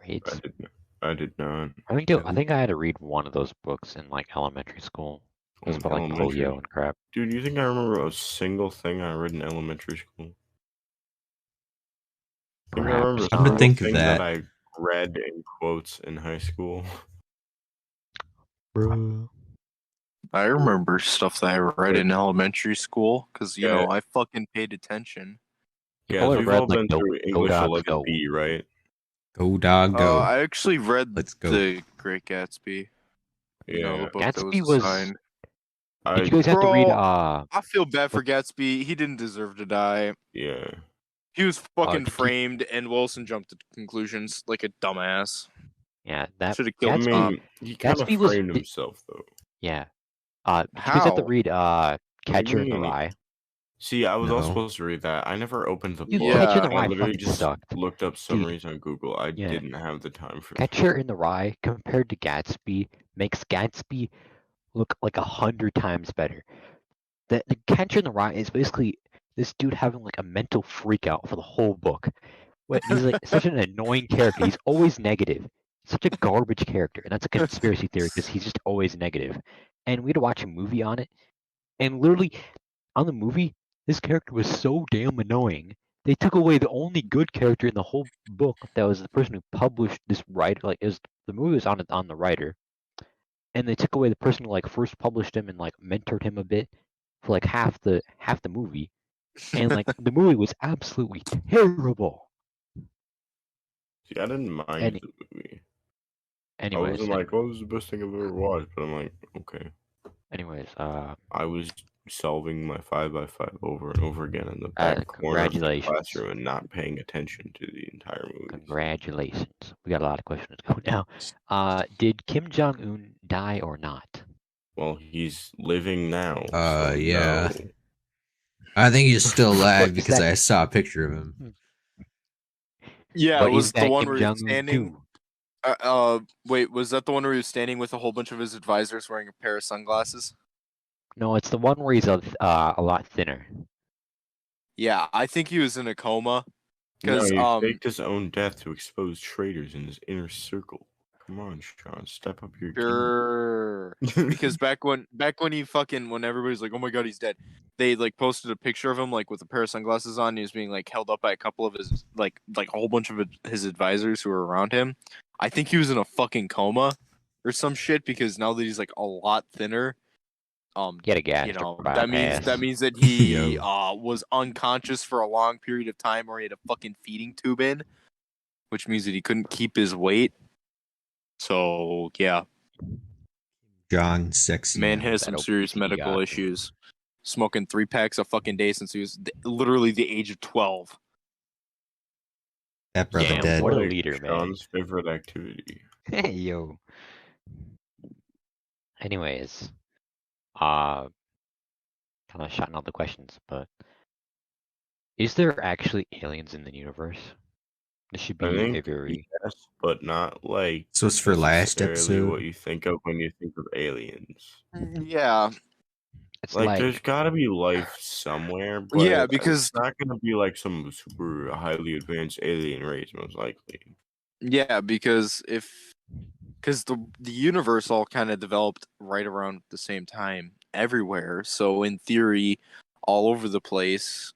I raids? did not. I did not. I think I had to read one of those books in like elementary school. It was In about like polio elementary, and crap. dude, you think I remember a single thing I read in elementary school? I think I remember Perhaps a I'm gonna not. single think of thing that that. I read in quotes in high school. Bruh. I remember stuff that I read But in elementary school because yeah, I fucking paid attention. You guys, probably we've read all like been Go through Go English Dogs Go. 11B, right? Go dog go. I actually read Let's go. The Great Gatsby. The Yeah, book that was Gatsby was. assigned. Did you I guys have to read Bro, I feel bad for what Gatsby. He didn't deserve to die. yeah. He was fucking did you framed, and Wilson jumped to conclusions like a dumbass. yeah, that Should have I killed Gatsby Tom. mean, he kind of Gatsby was framed himself though. yeah. Did you guys have to How? read What do you Catcher in the mean? Rye? See, I was all No. supposed to read that. I never opened the Dude, book. Catcher in the Yeah. I Rye literally fucking just sucked. looked up Dude, summaries on Google. I yeah. didn't have the time for that. Catcher in the Rye compared to Gatsby makes Gatsby look like 100 times better. The Catcher in the Rye is basically this dude having like a mental freak out for the whole book. What he's like such an annoying character. He's always negative. Such a garbage character, and that's a conspiracy theory because he's just always negative. And we had to watch a movie on it, and literally on the movie, this character was so damn annoying. They took away the only good character in the whole book. That was the person who published this writer. Like, it was the movie was on the writer, and they took away the person who like first published him and like mentored him a bit for like half the movie, and like the movie was absolutely terrible. See, I didn't mind Any, the movie. I anyways, wasn't like, "Oh, this is the best thing I've ever watched," but I'm like, okay. anyways, I was solving my 5x5 over and over again in the back corner of the congratulations, classroom and not paying attention to the entire movie. congratulations. We got a lot of questions to go now. Did Kim Jong Un die or not? Well, he's living now. So Yeah. no. I think he's still alive But is because that I saw a picture of him. Yeah, but it was is the that one Kim where he was Jong Un standing. too? Wait, was that the one where he was standing with a whole bunch of his advisors wearing a pair of sunglasses? No, it's the one where he's a lot thinner. Yeah, I think he was in a coma. No, Because he faked his own death to expose traitors in his inner circle. Come on, Sean, step up your sure. game. Because back when he when everybody's like, oh my god, he's dead, they like posted a picture of him like with a pair of sunglasses on. He was being like held up by a couple of his like a whole bunch of his advisors who were around him. I think he was in a fucking coma or some shit because now that he's like a lot thinner, Get a gas about that ass. means that he Yo. was unconscious for a long period of time or he had a fucking feeding tube in, which means that he couldn't keep his weight. So yeah, John Sexy. man Man. has That some serious obesity medical god. issues. Smoking 3 packs a fucking day since he was literally the age of 12. That brother Damn, dead. what a Like leader, man. Sean's favorite activity. Hey yo. Anyways, kind of shutting out the questions, but is there actually aliens in the universe? This should I be a think very yes, but not like So it's for last necessarily what episode. you think of when you think of aliens. Yeah. it's Like, like there's got to be life somewhere, but Yeah, because it's not gonna be like some super highly advanced alien race, most likely. because the universe all kind of developed right around the same time everywhere. So in theory, all over the place.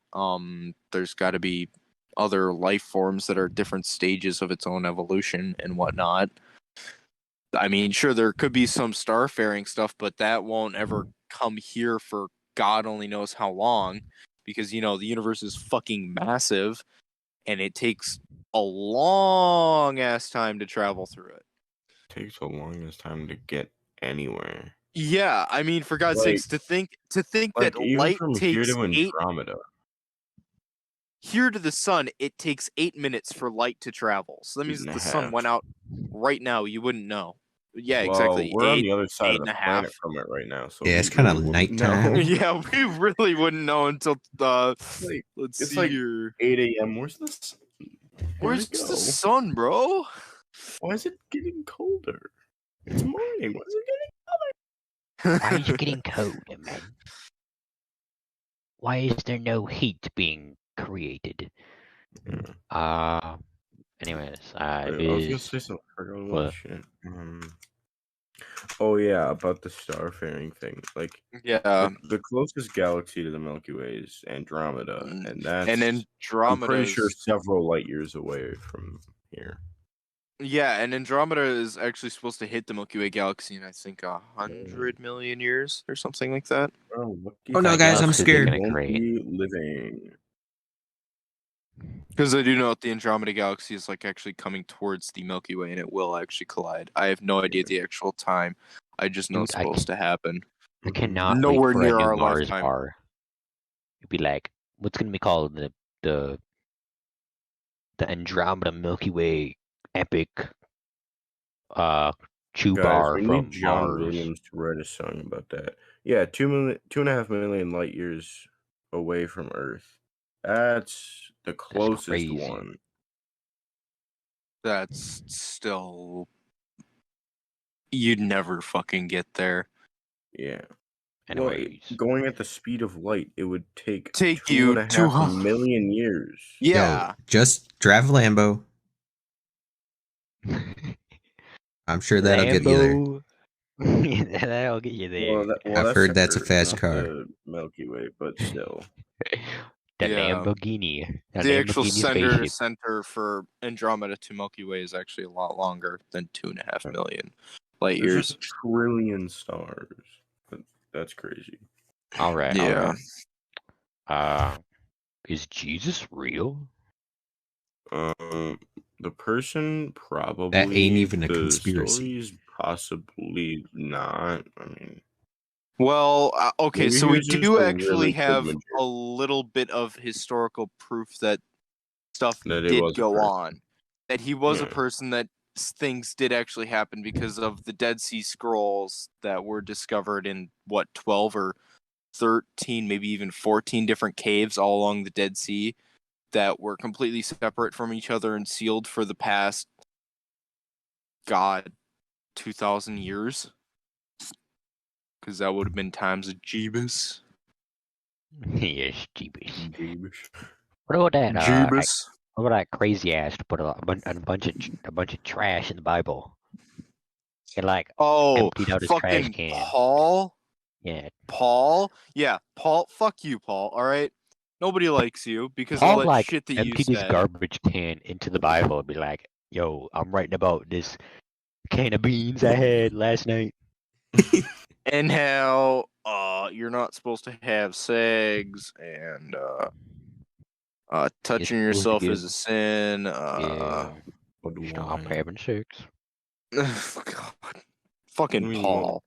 There's got to be other life forms that are different stages of its own evolution and whatnot. I mean, sure, there could be some starfaring stuff, but that won't ever come here for God only knows how long, because the universe is fucking massive, and it takes a long ass time to travel through it. Takes the longest time to get anywhere. Yeah, I mean, for God's sakes, to think that Even light from here takes to Andromeda. here to the sun, it takes 8 minutes for light to travel. So that means if the sun went out right now, you wouldn't know. Yeah, exactly. We're on the other side of and the a planet half. from it right now, so Yeah, we it's kinda really wouldn't nighttime. know. Yeah, we really wouldn't know until let's It's see like here. 8 a.m. Where's the sun? Where's Where'd it the go? sun, bro? Why is it getting colder? It's morning. Why is it getting Why is it getting cold, man? Why is there no heat being created? Anyways, I it was gonna is say something. I forgot about what? shit. Oh yeah, about the starfaring thing. Like Yeah, the closest galaxy to the Milky Way is Andromeda, and that's and I'm Andromeda pretty sure is several light years away from here. yeah, and Andromeda is actually supposed to hit the Milky Way galaxy in I think 100 million years or something like that. Oh, lucky Oh, no, Like, guys, I'm galaxies are scared. gonna won't create. be living. Because I do know that the Andromeda galaxy is like actually coming towards the Milky Way, and it will actually collide. I have no idea the actual time. I just know Dude, it's supposed to happen. I Mhm. cannot wait Nowhere for a near new our Mars lifetime. bar. It'd be like, what's gonna be called the Andromeda Milky Way epic chew Guys, bar we need from John Mars. Williams to write a song about that. Yeah, 2.5 million light years away from Earth. That's the closest crazy. one. That's still. You'd never fucking get there. Yeah. Anyways, Going at the speed of light, it would take Take two you and a half to- million years. Yeah. Yo, just drive a Lambo. I'm sure that'll get you there. Lambo. That'll get you there. I've That's heard the that's a Earth, fast not car. the Milky Way, but still. The Yeah. Lamborghini. The actual Lamborghini center spaceship. for Andromeda to Milky Way is actually a lot longer than 2.5 million light There's years. a trillion stars. That's crazy. All right. Yeah. Is Jesus real? The person probably That ain't even a the conspiracy. story's possibly not. I mean, Well, okay, maybe so he we was just do a actually really good have magician. a little bit of historical proof that stuff That it did was a go person. on. That he was a Yeah. person, that things did actually happen because of the Dead Sea Scrolls that were discovered in 12 or 13, maybe even 14 different caves all along the Dead Sea that were completely separate from each other and sealed for the past 2,000 years. Because that would have been times of Jeebus. Yes, Jeebus. Jeebus. What about that? Jeebus. What about that crazy ass to put a bunch of trash in the Bible? And like emptied out his trash fucking can. Paul. Yeah. Paul. Yeah, Paul. Fuck you, Paul. All right. Nobody likes you because Paul of all that like shit that you emptied his said. garbage can into the Bible and be like, "Yo, I'm writing about this can of beans I had last night." And how you're not supposed to have sex, and touching You're supposed to yourself is a sin. yeah, But stop why? having sex. God. Fucking I mean, Paul.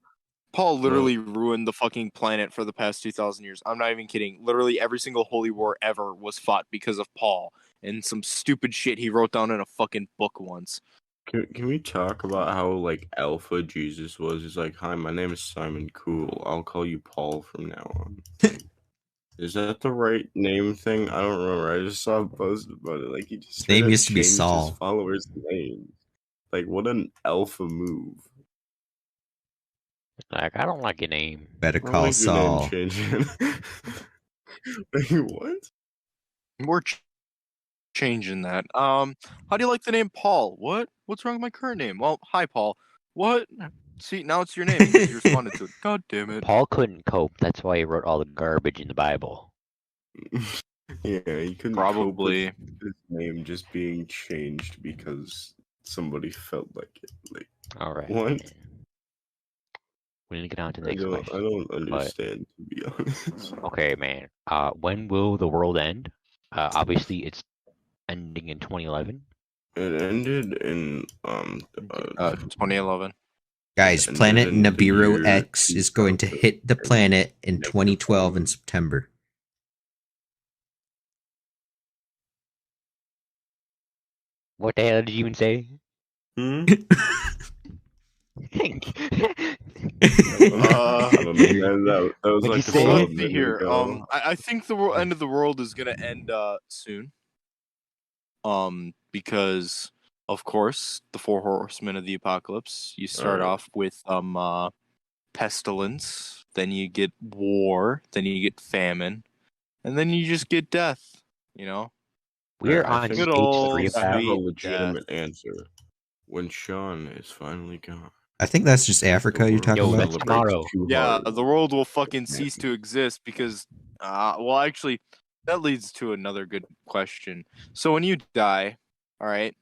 Paul literally ruined the fucking planet for the past 2,000 years. I'm not even kidding. Literally every single holy war ever was fought because of Paul and some stupid shit he wrote down in a fucking book once. Can we talk about how like alpha Jesus was? He's like, "Hi, my name is Simon Cool. I'll call you Paul from now on." Like, is that the right name thing? I don't remember. I just saw a post about it. Like he just His name straight up used to be changed Saul. his followers' names. Like what an alpha move! Like, I don't like your name. Better I call like your name Saul. changing. Like, what? We're changing that. How do you like the name Paul? What? What's wrong with my current name? Well, hi, Paul. What? See, now it's your name because you responded to it. God damn it. Paul couldn't cope. That's why he wrote all the garbage in the Bible. Yeah, he couldn't Probably. cope with his name just being changed because somebody felt like it. Like, All right. what? Man. We need to get on to the I next don't question. understand, to be honest. Okay, man. When will the world end? Obviously, it's ending in 2011. It ended in 2011. Guys, ended planet in the Nibiru year X is going to hit the 2000 planet in negative 2012 in 1. September. What the hell did you even say? Hmm? Uh, I don't know, man. That was What'd like you a say? well, solid let's see minute here. ago. I think the end of the world is gonna end soon. Because of course the four horsemen of the apocalypse. You start Alright. off with pestilence, then you get war, then you get famine, and then you just get death. You know, We're I on think good stage old 3 of I that. have a sweet legitimate death. answer. When Sean is finally gone. I think that's just The Africa you're world talking Yo, about. that's celebrates tomorrow. too Yeah, hard. the world will fucking Yeah. cease to exist because, well, actually, that leads to another good question. So when you die, all right,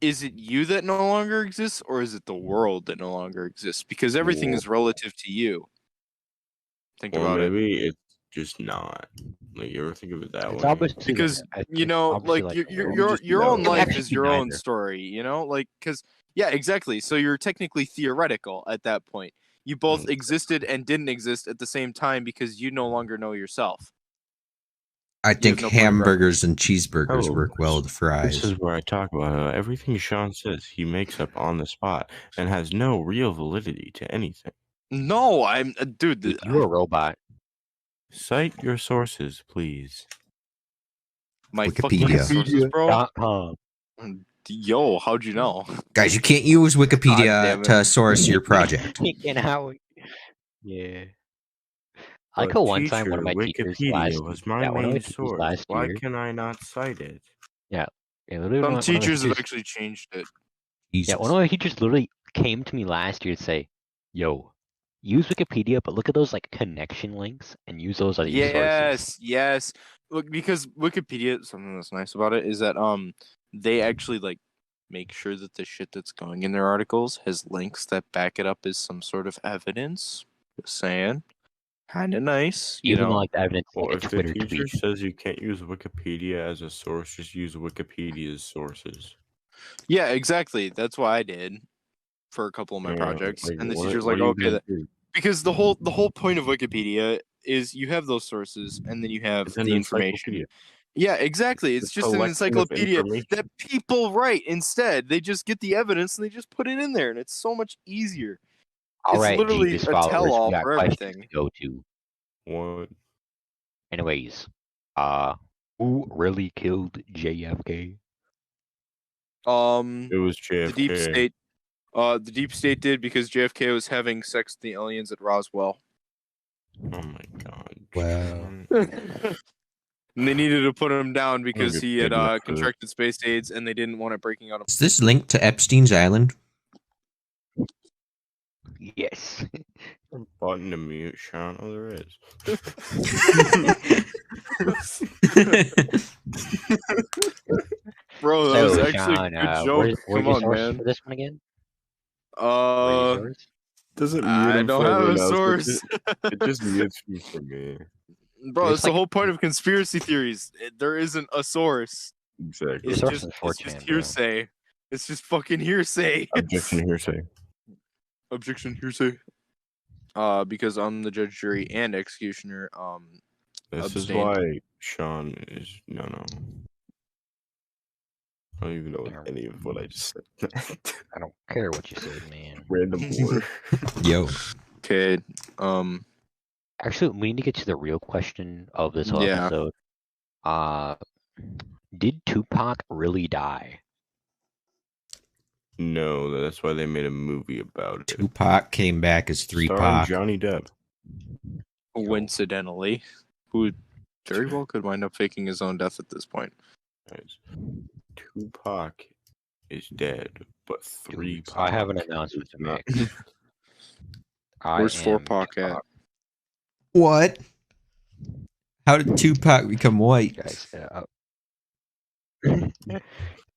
is it you that no longer exists, or is it the world that no longer exists? Because everything is relative to you. Think Or about it. maybe it's just not. Like, you ever think of it that It's way? obviously Because it's obviously like like your the your world. Maybe your just your own It can no. life actually is be your own neither. story. You know, like because yeah, exactly. So you're technically theoretical at that point. You both existed and didn't exist at the same time because you no longer know yourself. I You have think no point of reference. hamburgers and cheeseburgers Oh, work well with this fries. is where I talk about how everything Sean says he makes up on the spot and has no real validity to anything. No, I'm dude. Dude, you're a robot. Cite your sources, please. My Wikipedia. fucking sources, bro. .com. Yo, how'd you know? Guys, you can't use God Wikipedia damn it. to source your project. Freaking out. Yeah. I But like how one time one teacher, of my teachers Wikipedia last was my yeah, one of my main teachers source. last Why year. can I not cite it? Yeah. Yeah, literally Some one of my teachers have teachers actually changed it. yeah, one Jesus. of my teachers literally came to me last year to say, yo, use Wikipedia, but look at those like connection links and use those as your sources. Yes. Look, because Wikipedia, something that's nice about it is that they actually like make sure that the shit that's going in their articles has links that back it up as some sort of evidence. Just saying. Kinda nice, you Even though know. like the evidence is Well, like a if the Twitter teacher tweet. says you can't use Wikipedia as a source, just use Wikipedia's sources. Yeah, exactly. That's what I did for a couple of my Yeah, projects. like And the what teacher's what like, are you okay, gonna do? because the whole point of Wikipedia is you have those sources and then you have It's an the information. encyclopedia. Yeah, exactly. It's It's a just an collection of encyclopedia that information. people write instead. They just get the evidence and they just put it in there and it's so much easier. All It's right, literally Jesus a followers, we tell-all got for questions everything. to go to. What? Anyways, who really killed JFK? It was The deep JFK. state the deep state did because JFK was having sex with the aliens at Roswell. Oh my god. Well. Sean. And they needed to put him down I don't because get he paid had enough for this. contracted space AIDS and they didn't want it breaking out of Is this linked to Epstein's Island? Yes. Button to mute, Sean. Oh, there is. Bro, that was So, actually Sean, a good joke. where's Come your on, source man. for this one again? Where's your source? Doesn't mute I him don't for have a everyone else. source. It just mutes me for me. Bro, It's that's the like whole point of conspiracy theories. There isn't a source. Exactly. your It's source just is it's just 4chan, bro. hearsay. It's just fucking hearsay. Objection hearsay. Objection hearsay. Because I'm the judge, jury, and executioner. This is Abstained. why Sean is no. I don't even know any of what I just said. I don't care what you said, man. Random word. Yo. Okay. Actually, we need to get to the real question of this whole Yeah. episode. Did Tupac really die? No, that's why they made a movie about it. Tupac came back as 3 Starring Pac. Johnny Depp. Coincidentally, who very well could wind up faking his own death at this point. Guys, Tupac is dead, but 3 Dude, Pac I have an announcement is to not. make. I Where's 4 am Pac at? Tupac. What? How did Tupac become white? Guys,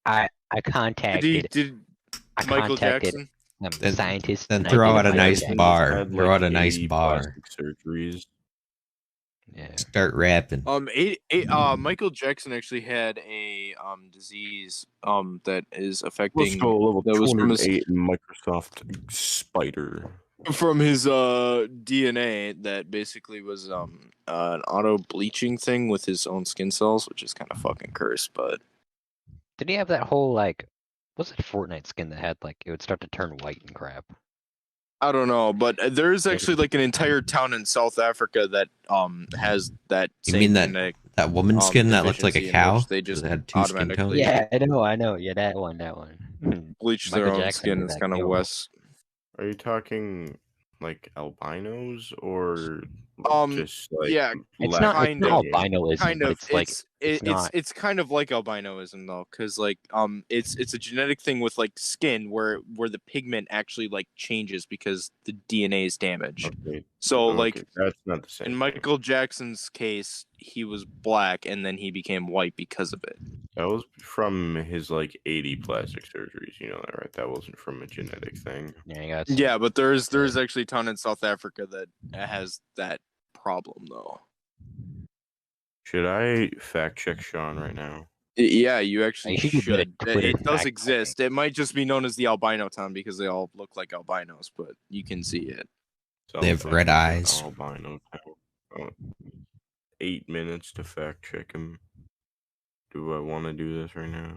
I Did contacted Michael Jackson? the Then- scientist. Then and I throw did out a Michael nice Jackson. bar. Had, Throw out a nice 80 bar. plastic surgeries. Yeah. Start rapping. Michael Jackson actually had a disease that is Let's affecting go level that was from his 208 in Microsoft Spider. DNA that basically was an auto bleaching thing with his own skin cells, which is kind of fucking cursed. But Did he have that whole like, what's that Fortnite skin that had like it would start to turn white and crap? I don't know. But there's actually like an entire town in South Africa that has that You same mean that genetic that woman skin that looked like a deficiency in cow? which they just It had two skin tones. automatically Yeah, I know. Yeah, that one. bleach their Michael own Jackson skin. did It's that kind of kill. West. Are you talking like albinos or just like yeah, It's not kind it's not of. albinoism, Kind but of. it's like it's not. It's kind of like albinoism though, because like it's a genetic thing with like skin where the pigment actually like changes because the DNA is damaged. okay, So okay, like that's not the same. in thing. Michael Jackson's case, he was black and then he became white because of it. That was from his like 80 plastic surgeries. You know that, right? That wasn't from a genetic thing. Yeah, you got Yeah, but there's actually a town in South Africa that has that problem though. Should I fact check Sean right now? Yeah, you actually You should do a bit of should. Twitter It does fact exist. It might just be known as the albino town because they all look like albinos, but you can see it. They have red eyes. Albino town. 8 minutes to fact check him. Do I want to do this right now?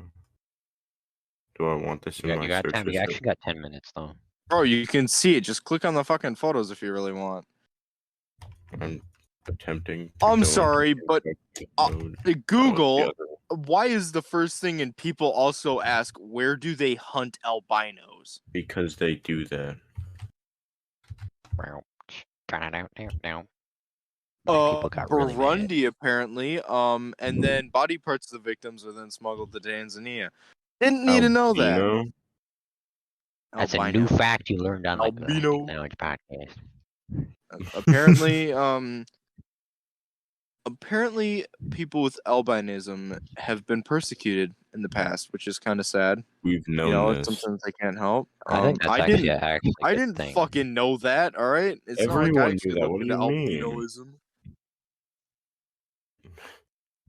Do I want this in You my got search time. You history? actually got 10 minutes though. Bro, you can see it. Just click on the fucking photos if you really want. I'm attempting. To I'm go sorry, into but infected mode. That was the Google. other one. Why is the first thing and people also ask where do they hunt albinos? Because they do that. People got really mad. Burundi apparently. And then body parts of the victims are then smuggled to Tanzania. Didn't need to know that. Albino? That's a Albino. new fact you learned on like the Albino. Knowledge podcast. Apparently, apparently people with albinism have been persecuted in the past, which is kind of sad. We've known You know, this. it's sometimes they can't help. I think that's I actually didn't. actually a I good didn't thing. fucking know that. All right, it's Everyone not like I knew actually that. looked What do into you mean? albinoism.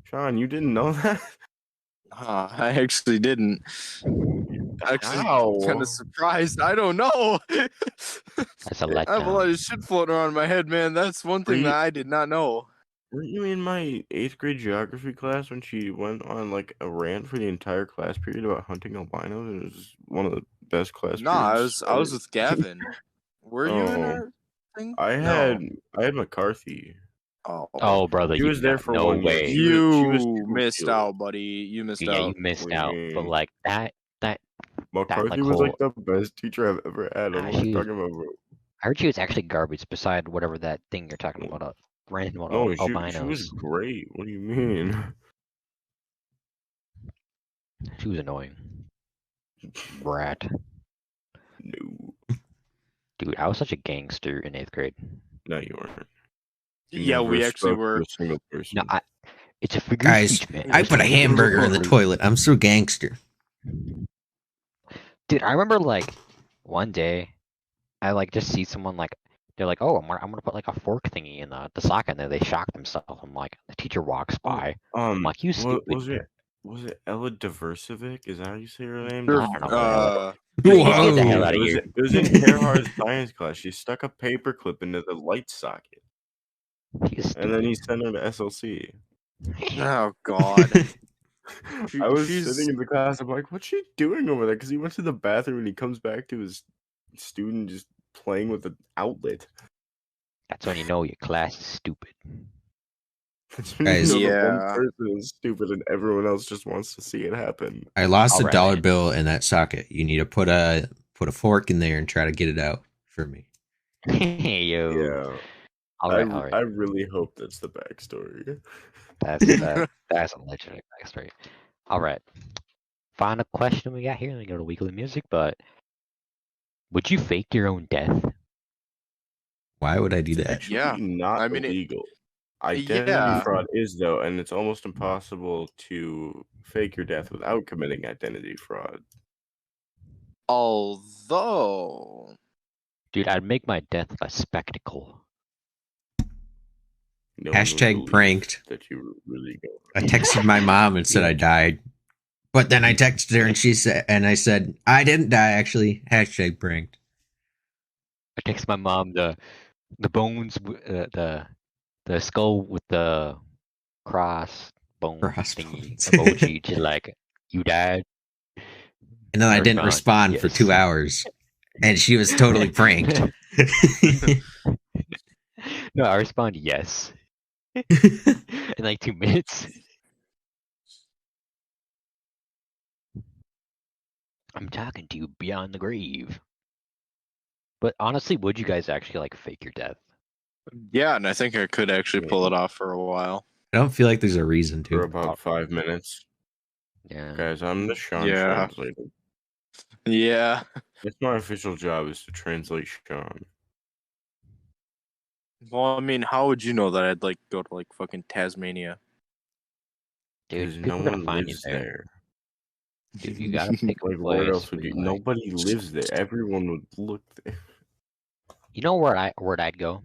Sean, you didn't know that? I actually didn't. Actually, How? kind of surprised. I don't know. That's a I have a lot letdown. of shit floating around in my head, man. That's one thing that I did not know. Weren't you in my 8th grade geography class when she went on like a rant for the entire class period about hunting albinos? And it was one of the best class Nah, periods. I was with Gavin. Were you in Oh. our thing? I No. had McCarthy. Oh, brother, She you was there got for no 1 year. way. She was You super missed cute. out, buddy. You missed Yeah, you out. missed What do you out. But mean? like that, McCarthy like, was like whole- the best teacher I've ever had. I don't know what she- you're talking about, bro. I heard she was actually garbage. Beside whatever that thing you're talking about, random No, albinos. she was great. What do you mean? She was annoying. Brat. No, Dude, I was such a gangster in 8th grade. no, you weren't. You Yeah, we never actually spoke to were. a single person. No, it's a figure Guys, of speech, man. I put a hamburger in the toilet. I'm so gangster. Dude, I remember like one day, I like just see someone like they're like, "Oh, I'm gonna put like a fork thingy in the socket," and then they shock themselves. I'm like, the teacher walks by. I'm like, "You stupid." Was it Ella Diversivic? Is that how you say her name? I don't know. Whoa. Get the hell out of It was, here. it was in Gerhard's science class. She stuck a paper clip into the light socket, He's and then he sent her to SLC. Oh God. I was she's- sitting in the class. I'm like, "What's she doing over there?" Because he went to the bathroom and he comes back to his student just playing with the outlet. That's when you know your class is stupid. That's when Guys. you know the Yeah. one person is stupid and everyone else just wants to see it happen. I lost All a right, dollar man. bill in that socket. You need to put a fork in there and try to get it out for me. Yo. Yeah, All right, all right. I really hope that's the backstory. That's a legendary backstory. All right. Final question we got here. Then we go to weekly music. But would you fake your own death? Why would I do that? Actually, Yeah, not I mean, illegal. Identity Yeah. fraud is though, and it's almost impossible to fake your death without committing identity fraud. Although, Dude, I'd make my death a spectacle. No one would Hashtag believe pranked. that you were really going. I texted my mom and said I died. But then I texted her and I said, I didn't die actually. Hashtag pranked. I text my mom the bones, the skull with the cross bone thingy Crossbones. emoji. She's like, "You died." And then I didn't respond for 2 hours. And she was totally pranked. No, I respond yes in like 2 minutes. I'm talking to you beyond the grave. But honestly, would you guys actually like fake your death? yeah, and I think I could actually pull it off for a while. I don't feel like there's a reason For to. about 5 minutes. Yeah. Guys, I'm the Sean Yeah. translator. Yeah. That's my official job is to translate Sean. Well, I mean, how would you know that I'd like go to like fucking Tasmania? Dude, Because people no are gonna one find you lives there. there. Dude, you gotta pick a Like, place. where else would where you? you're like- Nobody lives there. Everyone would look there. You know where I'd go?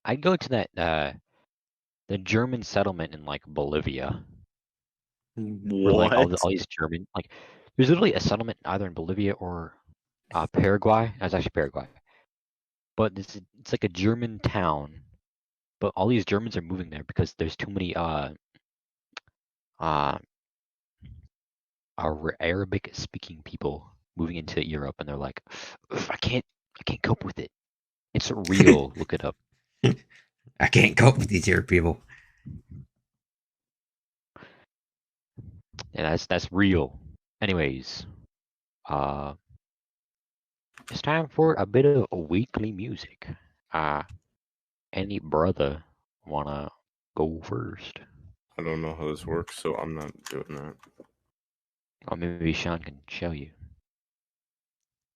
I'd go to that the German settlement in like Bolivia. Where like all these German like there's literally a settlement either in Bolivia or Paraguay. That's actually Paraguay. But it's like a German town. But all these Germans are moving there because there's too many Arabic speaking people moving into Europe, and they're like, I can't cope with it. It's real. Look it up. I can't cope with these here people. And that's real. Anyways, it's time for a bit of weekly music. Any brother wanna go first? I don't know how this works, so I'm not doing that. Or maybe Sean can show you.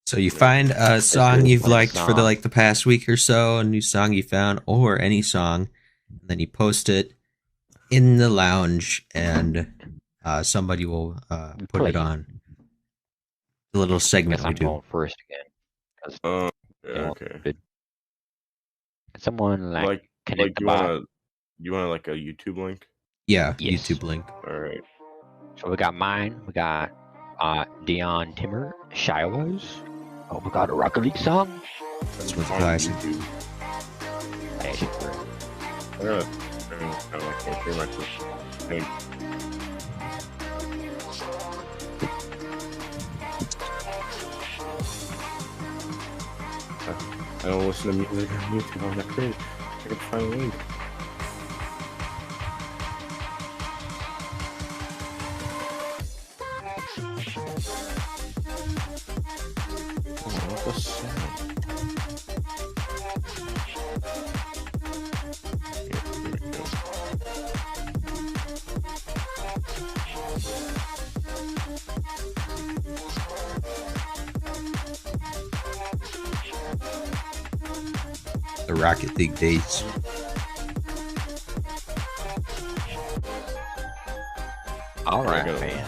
So you find a song good you've one liked for song. the past week or so, a new song you found, or any song, and then you post it in the lounge, and somebody will put Play it on. The little segment Guess we I'm do. going first again. 'Cause they won't Okay. fit. Can someone Like connect the you bot? wanna like a YouTube link? Yeah, Yes. YouTube link. All right. So we got mine. We got Dion Timmer, Shiloh's. Oh, we got a Rocket League song. This one's On classic. YouTube. I actually I can't hear my thing. I don't listen to music on YouTube. I'm not great. I can find a link. Oh, what the sound? Here we go. The Rocket League days. All right, gotta- man.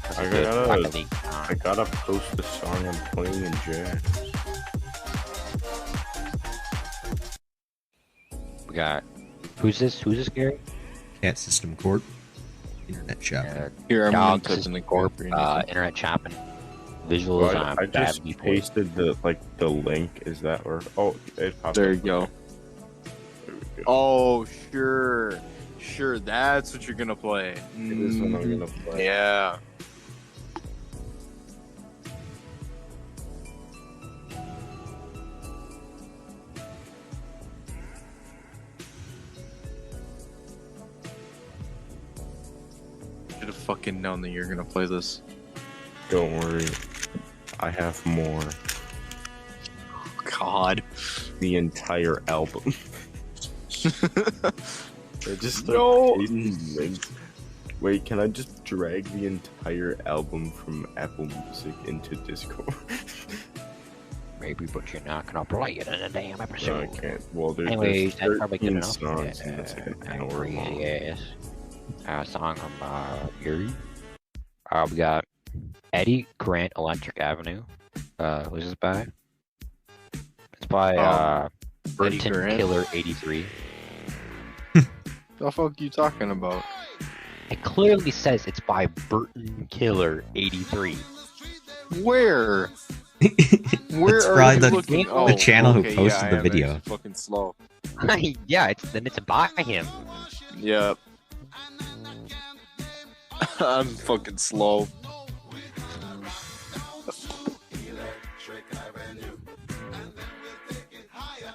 That's I a good gotta- Rocket League I song. gotta post the song I'm playing in jazz. We got who's this? Who's this, Gary? Cat System Corp. Internet shop. Here, I'm Dog gonna type in the corp. internet shopping. Visuals Well, on I just badly placed. pasted the link. Is that where? Oh, it popped There up. you go. There we go. Oh, sure. That's what you're gonna play. It is what I'm gonna play. Yeah. Should have fucking known that you're gonna play this. Don't worry, I have more. God. The entire album. I just No. links. Wait, can I just drag the entire album from Apple Music into Discord? maybe, but you're not gonna play it in a damn No, I episode. can't. Well, Anyways, there's that's probably good 13 enough. songs and it's like an hour Crazy long. ass song from Yuri. We got Eddie Grant Electric Avenue. Who's this by? It's by Eddie Burton Grant? Killer 83. The fuck you talking about? It clearly says it's by Burton Killer 83. Where? Where That's are probably you the, looking? the Oh, channel okay, who posted yeah, I the am video. actually fucking slow. Yeah, it's by him. Yep. I'm fucking slow.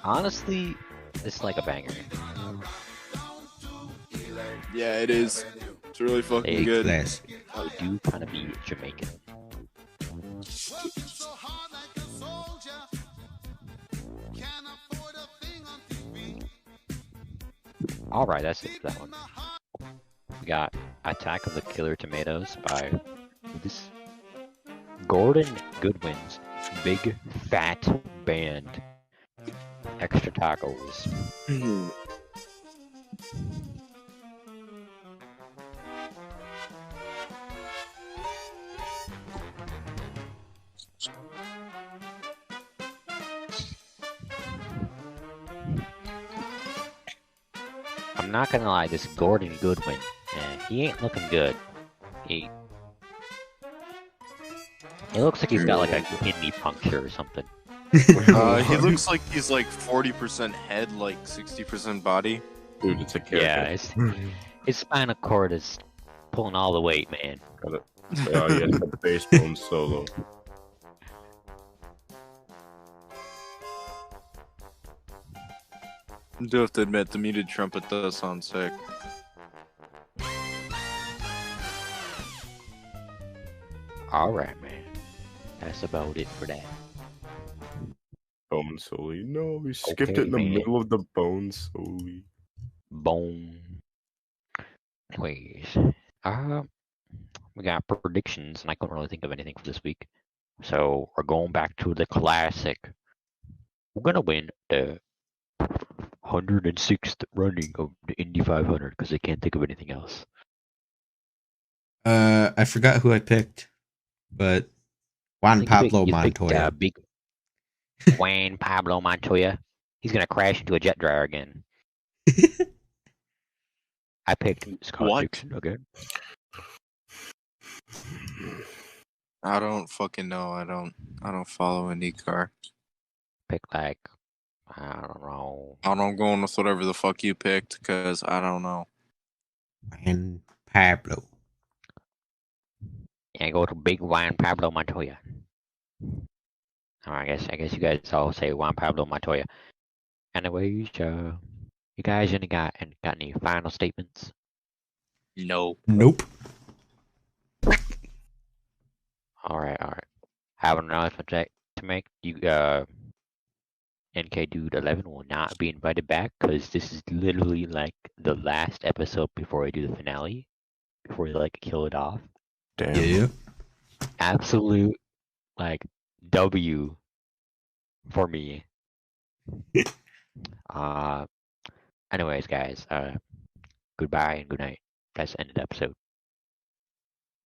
Honestly, it's like a banger. Yeah, it is. It's really fucking Hey, good. Class. They do kind of be Jamaican. Alright, that's it for that one. We got Attack of the Killer Tomatoes by this Gordon Goodwin's Big Fat Band. Extra tacos. I'm not gonna lie, this Gordon Goodwin, he ain't looking good. He looks like he's got like a kidney puncture or something. He looks like he's like 40% head, like 60% body. Dude, it's a Yeah, character. his spinal cord is pulling all the weight, man. Got it. Oh, yeah, it's the bass bone solo. I do have to admit, the muted trumpet does sound sick. Alright, man. That's about it for that. Bone solo. No, we skipped Okay, it in the man. middle of the bone solo. Boom. Anyways, we got predictions, and I couldn't really think of anything for this week. So we're going back to the classic. We're gonna win the 106th running of the Indy 500 because I can't think of anything else. I forgot who I picked, but Juan I think Pablo you picked, Montoya. big Juan Pablo Montoya. He's gonna crash into a jet dryer again. I picked Scott What? Dixon again. I don't fucking know. I don't follow IndyCar. Pick like I don't know. I don't go with whatever the fuck you picked, cause I don't know. Juan Pablo. Yeah, go to big Juan Pablo Montoya. I guess you guys all say Juan Pablo Montoya. Anyways, you guys got any final statements? No. Nope. All right. Have an announcement to make. You NK Dude 11 will not be invited back because this is literally like the last episode before I do the finale, before you like kill it off. Damn. Yeah. Absolute like W for me. Anyways, guys, goodbye and good night. That's the end of the episode.